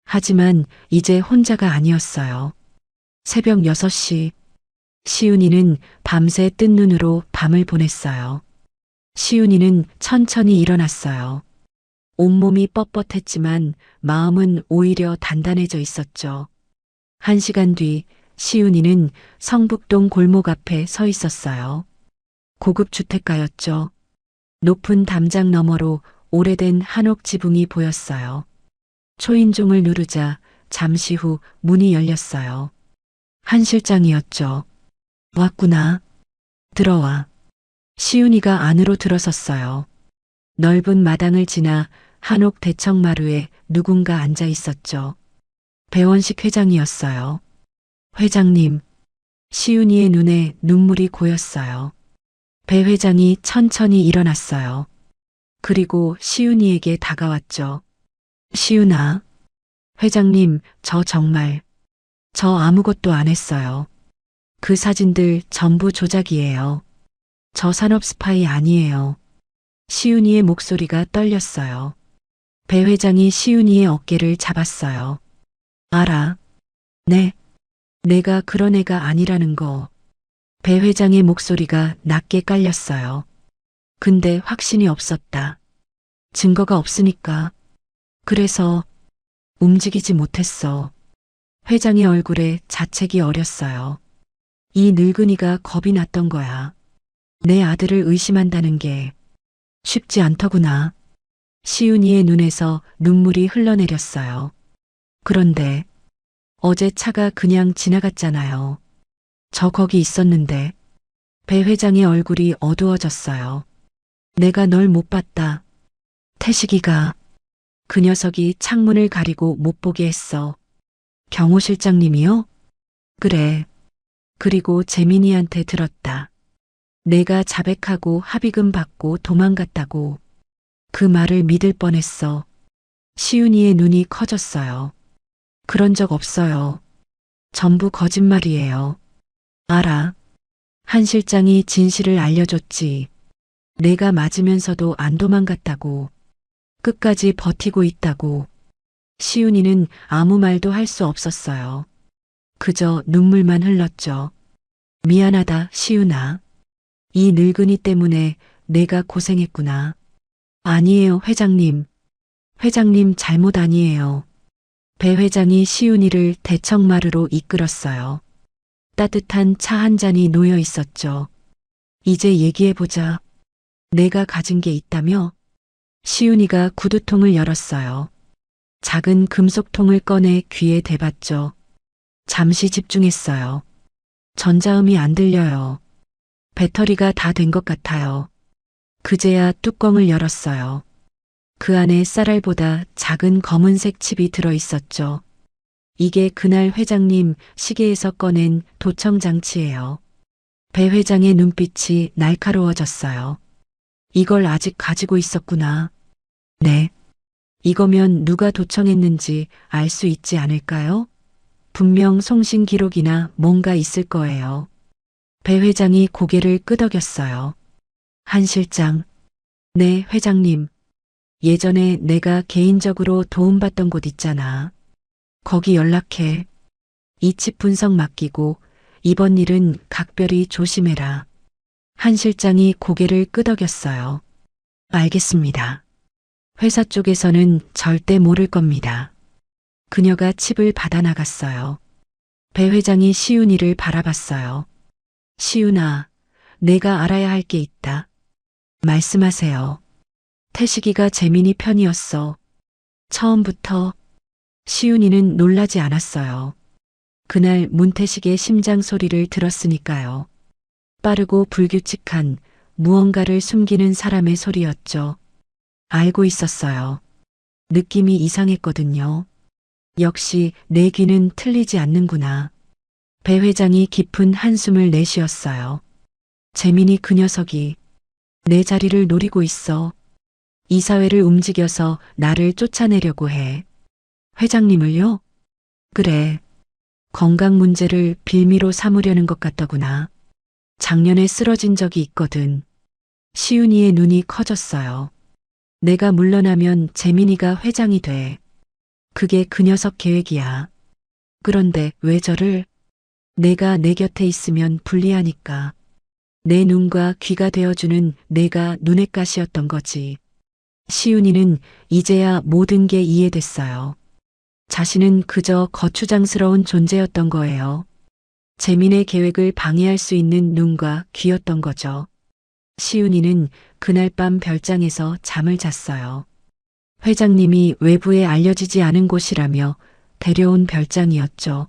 하지만 이제 혼자가 아니었어요. 새벽 6시. 시윤이는 밤새 뜬 눈으로 밤을 보냈어요. 시윤이는 천천히 일어났어요. 온몸이 뻣뻣했지만 마음은 오히려 단단해져 있었죠. 1시간 뒤 시윤이는 성북동 골목 앞에 서 있었어요. 고급 주택가였죠. 높은 담장 너머로 오래된 한옥 지붕이 보였어요. 초인종을 누르자 잠시 후 문이 열렸어요. 한 실장이었죠. 왔구나. 들어와. 시윤이가 안으로 들어섰어요. 넓은 마당을 지나 한옥 대청마루에 누군가 앉아 있었죠. 배원식 회장이었어요. 회장님. 시윤이의 눈에 눈물이 고였어요. 배 회장이 천천히 일어났어요. 그리고 시윤이에게 다가왔죠. 시윤아. 회장님, 저 아무것도 안 했어요. 그 사진들 전부 조작이에요. 저 산업 스파이 아니에요. 시윤이의 목소리가 떨렸어요. 배 회장이 시윤이의 어깨를 잡았어요. 알아. 네. 내가 그런 애가 아니라는 거. 배 회장의 목소리가 낮게 깔렸어요. 근데 확신이 없었다. 증거가 없으니까. 그래서 움직이지 못했어. 회장의 얼굴에 자책이 어렸어요. 이 늙은이가 겁이 났던 거야. 내 아들을 의심한다는 게 쉽지 않더구나. 시윤이의 눈에서 눈물이 흘러내렸어요. 그런데 어제 차가 그냥 지나갔잖아요. 저 거기 있었는데. 배 회장의 얼굴이 어두워졌어요. 내가 널 못 봤다. 태식이가. 그 녀석이 창문을 가리고 못 보게 했어. 경호 실장님이요? 그래. 그리고 재민이한테 들었다. 내가 자백하고 합의금 받고 도망갔다고. 그 말을 믿을 뻔했어. 시윤이의 눈이 커졌어요. 그런 적 없어요. 전부 거짓말이에요. 알아. 한 실장이 진실을 알려줬지. 내가 맞으면서도 안 도망갔다고. 끝까지 버티고 있다고. 시윤이는 아무 말도 할 수 없었어요. 그저 눈물만 흘렀죠. 미안하다, 시윤아. 이 늙은이 때문에 내가 고생했구나. 아니에요, 회장님. 회장님 잘못 아니에요. 배 회장이 시윤이를 대청마루로 이끌었어요. 따뜻한 차 한 잔이 놓여 있었죠. 이제 얘기해보자. 내가 가진 게 있다며? 시윤이가 구두통을 열었어요. 작은 금속통을 꺼내 귀에 대봤죠. 잠시 집중했어요. 전자음이 안 들려요. 배터리가 다 된 것 같아요. 그제야 뚜껑을 열었어요. 그 안에 쌀알보다 작은 검은색 칩이 들어 있었죠. 이게 그날 회장님 시계에서 꺼낸 도청장치예요. 배 회장의 눈빛이 날카로워졌어요. 이걸 아직 가지고 있었구나. 네. 이거면 누가 도청했는지 알 수 있지 않을까요? 분명 송신 기록이나 뭔가 있을 거예요. 배 회장이 고개를 끄덕였어요. 한 실장. 네, 회장님. 예전에 내가 개인적으로 도움받던 곳 있잖아. 거기 연락해. 이 칩 분석 맡기고 이번 일은 각별히 조심해라. 한 실장이 고개를 끄덕였어요. 알겠습니다. 회사 쪽에서는 절대 모를 겁니다. 그녀가 칩을 받아 나갔어요. 배 회장이 시윤이를 바라봤어요. 시윤아, 내가 알아야 할 게 있다. 말씀하세요. 태식이가 재민이 편이었어. 처음부터. 시윤이는 놀라지 않았어요. 그날 문태식의 심장 소리를 들었으니까요. 빠르고 불규칙한 무언가를 숨기는 사람의 소리였죠. 알고 있었어요. 느낌이 이상했거든요. 역시 내 귀는 틀리지 않는구나. 배 회장이 깊은 한숨을 내쉬었어요. 재민이 그 녀석이 내 자리를 노리고 있어. 이사회를 움직여서 나를 쫓아내려고 해. 회장님을요? 그래. 건강 문제를 빌미로 삼으려는 것 같더구나. 작년에 쓰러진 적이 있거든. 시윤이의 눈이 커졌어요. 내가 물러나면 재민이가 회장이 돼. 그게 그 녀석 계획이야. 그런데 왜 저를? 내가 내 곁에 있으면 불리하니까. 내 눈과 귀가 되어주는 내가 눈엣 가시였던 거지. 시윤이는 이제야 모든 게 이해됐어요. 자신은 그저 거추장스러운 존재였던 거예요. 재민의 계획을 방해할 수 있는 눈과 귀였던 거죠. 시윤이는 그날 밤 별장에서 잠을 잤어요. 회장님이 외부에 알려지지 않은 곳이라며 데려온 별장이었죠.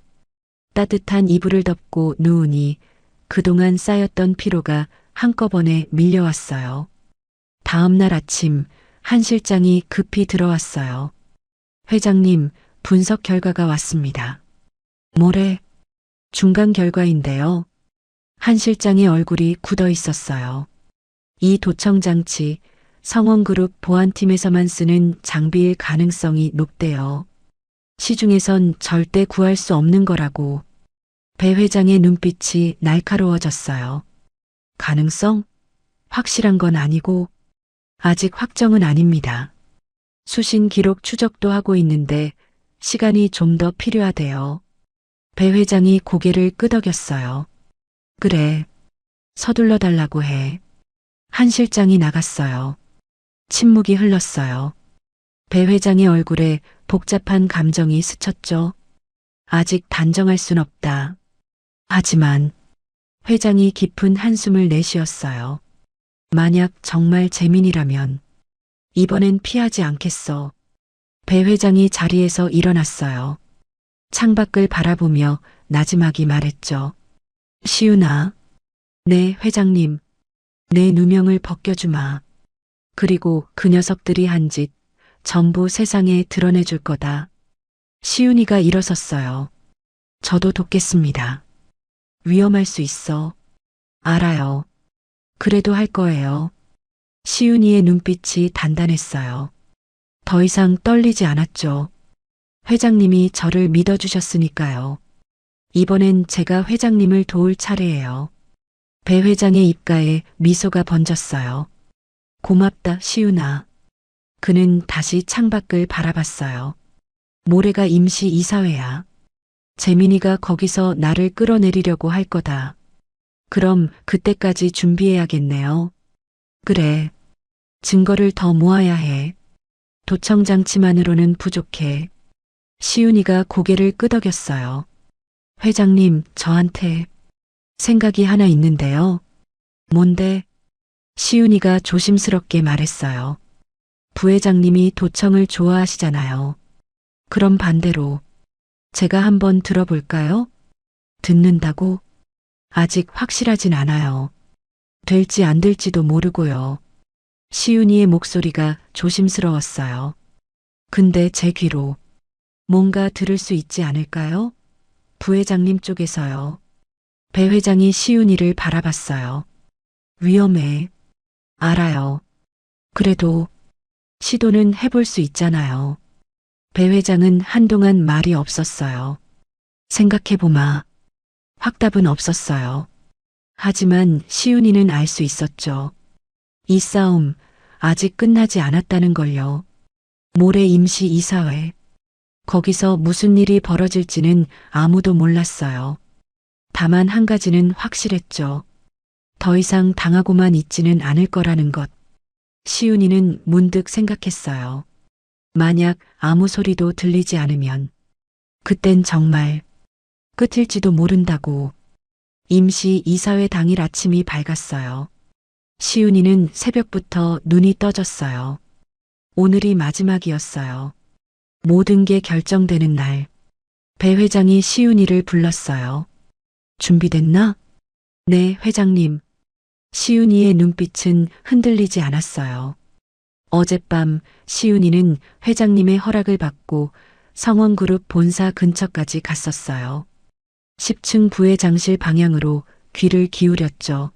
따뜻한 이불을 덮고 누우니 그동안 쌓였던 피로가 한꺼번에 밀려왔어요. 다음 날 아침 한 실장이 급히 들어왔어요. 회장님, 분석 결과가 왔습니다. 뭐래? 중간 결과인데요. 한 실장의 얼굴이 굳어 있었어요. 이 도청장치, 성원그룹 보안팀에서만 쓰는 장비일 가능성이 높대요. 시중에선 절대 구할 수 없는 거라고. 배 회장의 눈빛이 날카로워졌어요. 가능성? 확실한 건 아니고 아직 확정은 아닙니다. 수신 기록 추적도 하고 있는데 시간이 좀 더 필요하대요. 배 회장이 고개를 끄덕였어요. 그래. 서둘러 달라고 해. 한 실장이 나갔어요. 침묵이 흘렀어요. 배 회장의 얼굴에 복잡한 감정이 스쳤죠. 아직 단정할 순 없다. 하지만 회장이 깊은 한숨을 내쉬었어요. 만약 정말 재민이라면 이번엔 피하지 않겠어. 배 회장이 자리에서 일어났어요. 창밖을 바라보며 나지막이 말했죠. 시윤아. 네, 회장님. 내 누명을 벗겨주마. 그리고 그 녀석들이 한 짓 전부 세상에 드러내줄 거다. 시윤이가 일어섰어요. 저도 돕겠습니다. 위험할 수 있어. 알아요. 그래도 할 거예요. 시윤이의 눈빛이 단단했어요. 더 이상 떨리지 않았죠. 회장님이 저를 믿어주셨으니까요. 이번엔 제가 회장님을 도울 차례예요. 배 회장의 입가에 미소가 번졌어요. 고맙다, 시윤아. 그는 다시 창밖을 바라봤어요. 모레가 임시 이사회야. 재민이가 거기서 나를 끌어내리려고 할 거다. 그럼 그때까지 준비해야겠네요. 그래. 증거를 더 모아야 해. 도청장치만으로는 부족해. 시윤이가 고개를 끄덕였어요. 회장님, 저한테 생각이 하나 있는데요. 뭔데? 시윤이가 조심스럽게 말했어요. 부회장님이 도청을 좋아하시잖아요. 그럼 반대로 제가 한번 들어볼까요? 듣는다고? 아직 확실하진 않아요. 될지 안 될지도 모르고요. 시윤이의 목소리가 조심스러웠어요. 근데 제 귀로 뭔가 들을 수 있지 않을까요? 부회장님 쪽에서요. 배 회장이 시윤이를 바라봤어요. 위험해. 알아요. 그래도 시도는 해볼 수 있잖아요. 배 회장은 한동안 말이 없었어요. 생각해보마. 확답은 없었어요. 하지만 시윤이는 알 수 있었죠. 이 싸움 아직 끝나지 않았다는 걸요. 모레 임시 이사회. 거기서 무슨 일이 벌어질지는 아무도 몰랐어요. 다만 한 가지는 확실했죠. 더 이상 당하고만 있지는 않을 거라는 것. 시윤이는 문득 생각했어요. 만약 아무 소리도 들리지 않으면 그땐 정말 끝일지도 모른다고. 임시 이사회 당일 아침이 밝았어요. 시윤이는 새벽부터 눈이 떠졌어요. 오늘이 마지막이었어요. 모든 게 결정되는 날. 배 회장이 시윤이를 불렀어요. 준비됐나? 네, 회장님. 시윤이의 눈빛은 흔들리지 않았어요. 어젯밤 시윤이는 회장님의 허락을 받고 성원그룹 본사 근처까지 갔었어요. 10층 부회장실 방향으로 귀를 기울였죠.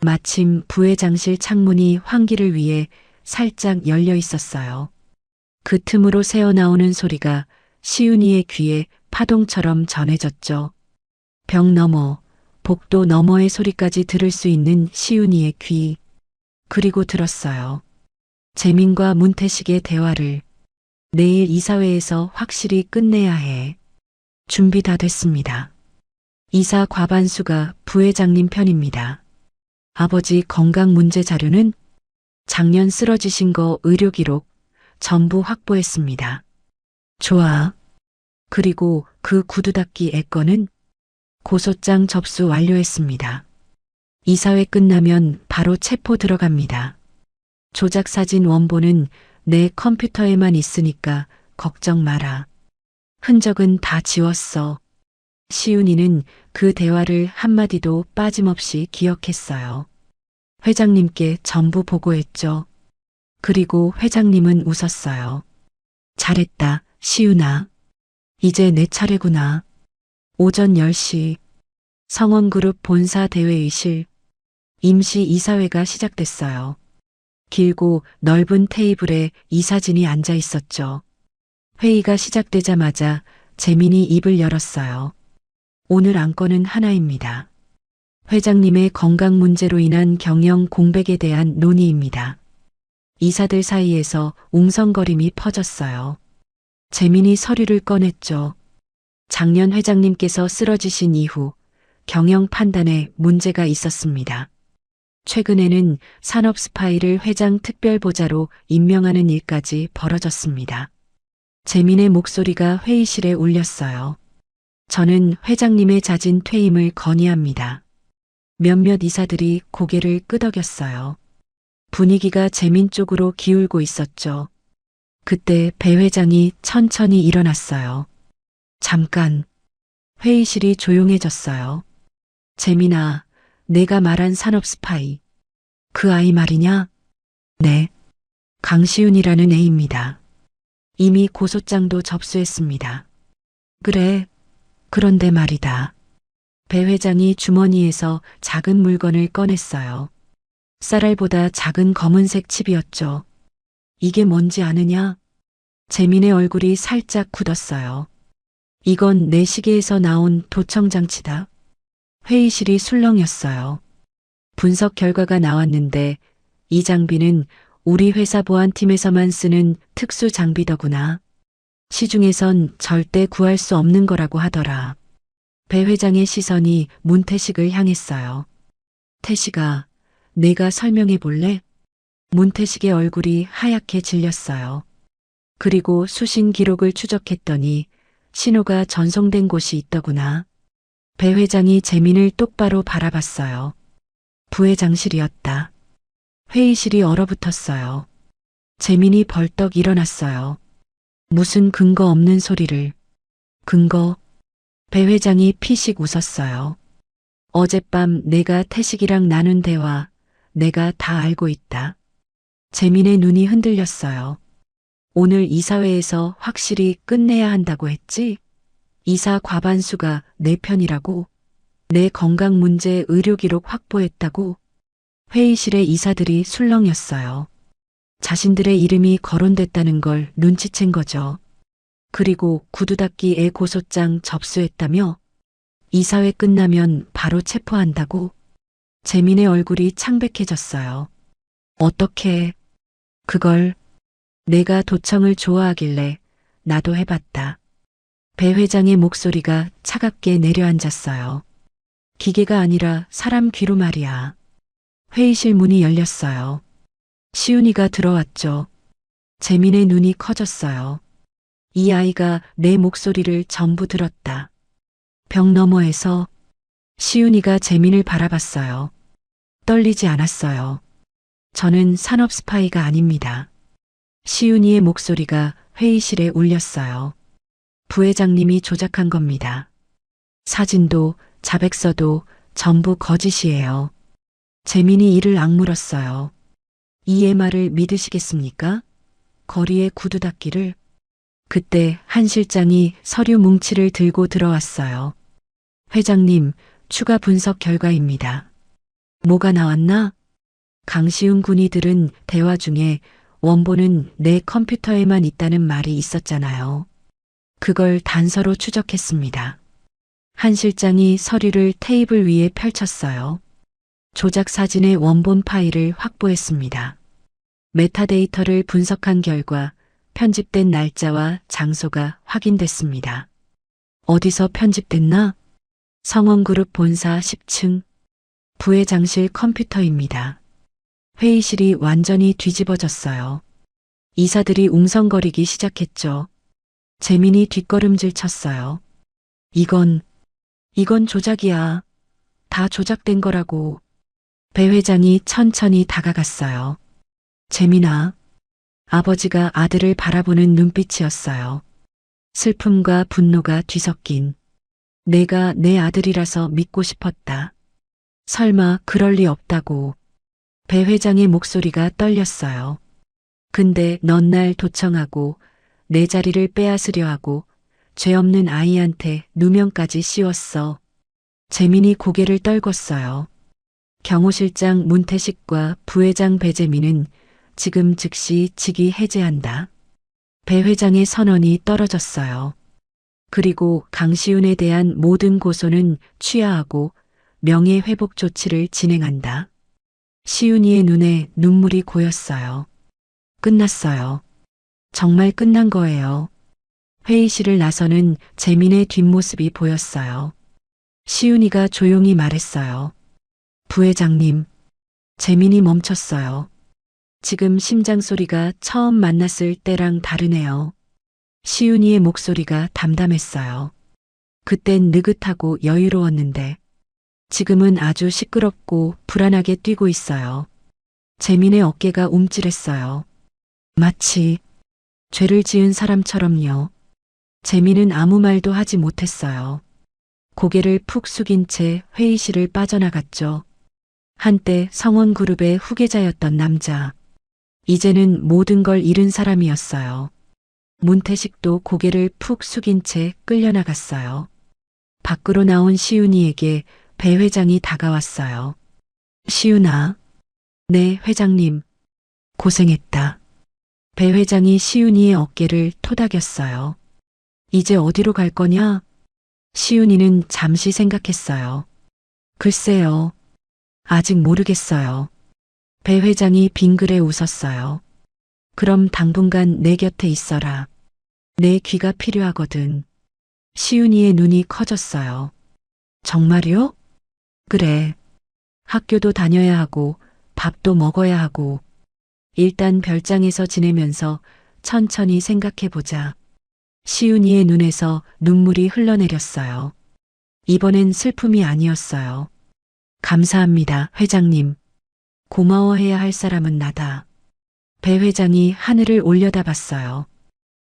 마침 부회장실 창문이 환기를 위해 살짝 열려 있었어요. 그 틈으로 새어나오는 소리가 시윤이의 귀에 파동처럼 전해졌죠. 벽 너머, 복도 너머의 소리까지 들을 수 있는 시윤이의 귀. 그리고 들었어요. 재민과 문태식의 대화를. 내일 이사회에서 확실히 끝내야 해. 준비 다 됐습니다. 이사 과반수가 부회장님 편입니다. 아버지 건강 문제 자료는 작년 쓰러지신 거 의료 기록 전부 확보했습니다. 좋아. 그리고 그 구두 닦기 애건은 고소장 접수 완료했습니다. 이사회 끝나면 바로 체포 들어갑니다. 조작 사진 원본은 내 컴퓨터에만 있으니까 걱정 마라. 흔적은 다 지웠어. 시윤이는 그 대화를 한마디도 빠짐없이 기억했어요. 회장님께 전부 보고했죠. 그리고 회장님은 웃었어요. 잘했다, 시윤아. 이제 내 차례구나. 오전 10시 성원그룹 본사 대회의실. 임시 이사회가 시작됐어요. 길고 넓은 테이블에 이사진이 앉아 있었죠. 회의가 시작되자마자 재민이 입을 열었어요. 오늘 안건은 하나입니다. 회장님의 건강 문제로 인한 경영 공백에 대한 논의입니다. 이사들 사이에서 웅성거림이 퍼졌어요. 재민이 서류를 꺼냈죠. 작년 회장님께서 쓰러지신 이후 경영 판단에 문제가 있었습니다. 최근에는 산업 스파이를 회장 특별보좌로 임명하는 일까지 벌어졌습니다. 재민의 목소리가 회의실에 울렸어요. 저는 회장님의 잦은 퇴임을 건의합니다. 몇몇 이사들이 고개를 끄덕였어요. 분위기가 재민 쪽으로 기울고 있었죠. 그때 배 회장이 천천히 일어났어요. 잠깐. 회의실이 조용해졌어요. 재민아, 내가 말한 산업 스파이. 그 아이 말이냐? 네. 강시윤이라는 애입니다. 이미 고소장도 접수했습니다. 그래. 그런데 말이다. 배 회장이 주머니에서 작은 물건을 꺼냈어요. 쌀알보다 작은 검은색 칩이었죠. 이게 뭔지 아느냐? 재민의 얼굴이 살짝 굳었어요. 이건 내 시계에서 나온 도청장치다. 회의실이 술렁였어요. 분석 결과가 나왔는데 이 장비는 우리 회사 보안팀에서만 쓰는 특수 장비더구나. 시중에선 절대 구할 수 없는 거라고 하더라. 배 회장의 시선이 문태식을 향했어요. 태식아, 내가 설명해 볼래? 문태식의 얼굴이 하얗게 질렸어요. 그리고 수신 기록을 추적했더니 신호가 전송된 곳이 있더구나. 배 회장이 재민을 똑바로 바라봤어요. 부회장실이었다. 회의실이 얼어붙었어요. 재민이 벌떡 일어났어요. 무슨 근거 없는 소리를. 근거? 배 회장이 피식 웃었어요. 어젯밤 내가 태식이랑 나눈 대화, 내가 다 알고 있다. 재민의 눈이 흔들렸어요. 오늘 이사회에서 확실히 끝내야 한다고 했지? 이사 과반수가 내 편이라고? 내 건강 문제 의료 기록 확보했다고? 회의실의 이사들이 술렁였어요. 자신들의 이름이 거론됐다는 걸 눈치챈 거죠. 그리고 구두 닦기 애 고소장 접수했다며? 이사회 끝나면 바로 체포한다고? 재민의 얼굴이 창백해졌어요. 어떻게? 그걸 내가 도청을 좋아하길래 나도 해봤다. 배 회장의 목소리가 차갑게 내려앉았어요. 기계가 아니라 사람 귀로 말이야. 회의실 문이 열렸어요. 시윤이가 들어왔죠. 재민의 눈이 커졌어요. 이 아이가 내 목소리를 전부 들었다. 벽 너머에서 시윤이가 재민을 바라봤어요. 떨리지 않았어요. 저는 산업 스파이가 아닙니다. 시윤이의 목소리가 회의실에 울렸어요. 부회장님이 조작한 겁니다. 사진도 자백서도 전부 거짓이에요. 재민이 이를 악물었어요. 이 말을 믿으시겠습니까? 거리의 구두 닦기를. 그때 한 실장이 서류 뭉치를 들고 들어왔어요. 회장님, 추가 분석 결과입니다. 뭐가 나왔나? 강시훈 군이 들은 대화 중에 원본은 내 컴퓨터에만 있다는 말이 있었잖아요. 그걸 단서로 추적했습니다. 한 실장이 서류를 테이블 위에 펼쳤어요. 조작 사진의 원본 파일을 확보했습니다. 메타데이터를 분석한 결과 편집된 날짜와 장소가 확인됐습니다. 어디서 편집됐나? 성원그룹 본사 10층 부회장실 컴퓨터입니다. 회의실이 완전히 뒤집어졌어요. 이사들이 웅성거리기 시작했죠. 재민이 뒷걸음질 쳤어요. 이건 조작이야. 다 조작된 거라고. 배 회장이 천천히 다가갔어요. 재민아. 아버지가 아들을 바라보는 눈빛이었어요. 슬픔과 분노가 뒤섞인. 내가 내 아들이라서 믿고 싶었다. 설마 그럴 리 없다고. 배 회장의 목소리가 떨렸어요. 근데 넌 날 도청하고 내 자리를 빼앗으려 하고 죄 없는 아이한테 누명까지 씌웠어. 재민이 고개를 떨궜어요. 경호실장 문태식과 부회장 배재민은 지금 즉시 직위 해제한다. 배 회장의 선언이 떨어졌어요. 그리고 강시윤에 대한 모든 고소는 취하하고 명예회복 조치를 진행한다. 시윤이의 눈에 눈물이 고였어요. 끝났어요. 정말 끝난 거예요. 회의실을 나서는 재민의 뒷모습이 보였어요. 시윤이가 조용히 말했어요. 부회장님. 재민이 멈췄어요. 지금 심장 소리가 처음 만났을 때랑 다르네요. 시윤이의 목소리가 담담했어요. 그땐 느긋하고 여유로웠는데 지금은 아주 시끄럽고 불안하게 뛰고 있어요. 재민의 어깨가 움찔했어요. 마치 죄를 지은 사람처럼요. 재민은 아무 말도 하지 못했어요. 고개를 푹 숙인 채 회의실을 빠져나갔죠. 한때 성원그룹의 후계자였던 남자. 이제는 모든 걸 잃은 사람이었어요. 문태식도 고개를 푹 숙인 채 끌려나갔어요. 밖으로 나온 시윤이에게 배 회장이 다가왔어요. 시윤아. 네, 회장님. 고생했다. 배 회장이 시윤이의 어깨를 토닥였어요. 이제 어디로 갈 거냐? 시윤이는 잠시 생각했어요. 글쎄요. 아직 모르겠어요. 배 회장이 빙그레 웃었어요. 그럼 당분간 내 곁에 있어라. 내 귀가 필요하거든. 시윤이의 눈이 커졌어요. 정말요? 그래. 학교도 다녀야 하고 밥도 먹어야 하고 일단 별장에서 지내면서 천천히 생각해보자. 시윤이의 눈에서 눈물이 흘러내렸어요. 이번엔 슬픔이 아니었어요. 감사합니다, 회장님. 고마워해야 할 사람은 나다. 배 회장이 하늘을 올려다봤어요.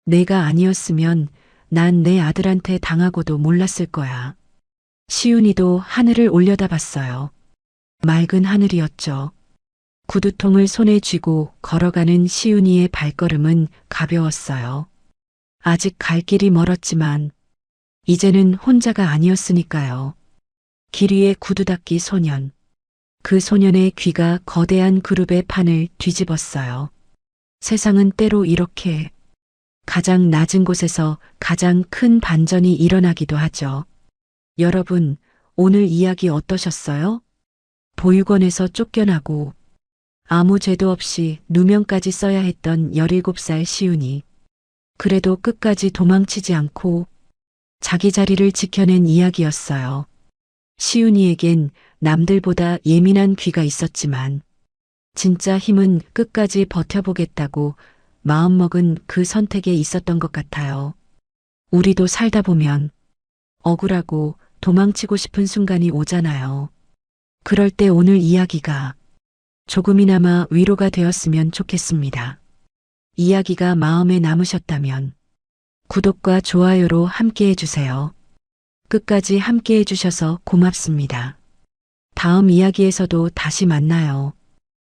내가 아니었으면 난 내 아들한테 당하고도 몰랐을 거야. 시윤이도 하늘을 올려다봤어요. 맑은 하늘이었죠. 구두통을 손에 쥐고 걸어가는 시윤이의 발걸음은 가벼웠어요. 아직 갈 길이 멀었지만 이제는 혼자가 아니었으니까요. 길 위에 구두 닦기 소년. 그 소년의 귀가 거대한 그룹의 판을 뒤집었어요. 세상은 때로 이렇게 가장 낮은 곳에서 가장 큰 반전이 일어나기도 하죠. 여러분, 오늘 이야기 어떠셨어요? 보육원에서 쫓겨나고 아무 죄도 없이 누명까지 써야 했던 17살 시윤이 그래도 끝까지 도망치지 않고 자기 자리를 지켜낸 이야기였어요. 시윤이에겐 남들보다 예민한 귀가 있었지만 진짜 힘은 끝까지 버텨보겠다고 마음먹은 그 선택에 있었던 것 같아요. 우리도 살다 보면 억울하고 도망치고 싶은 순간이 오잖아요. 그럴 때 오늘 이야기가 조금이나마 위로가 되었으면 좋겠습니다. 이야기가 마음에 남으셨다면 구독과 좋아요로 함께 해주세요. 끝까지 함께 해주셔서 고맙습니다. 다음 이야기에서도 다시 만나요.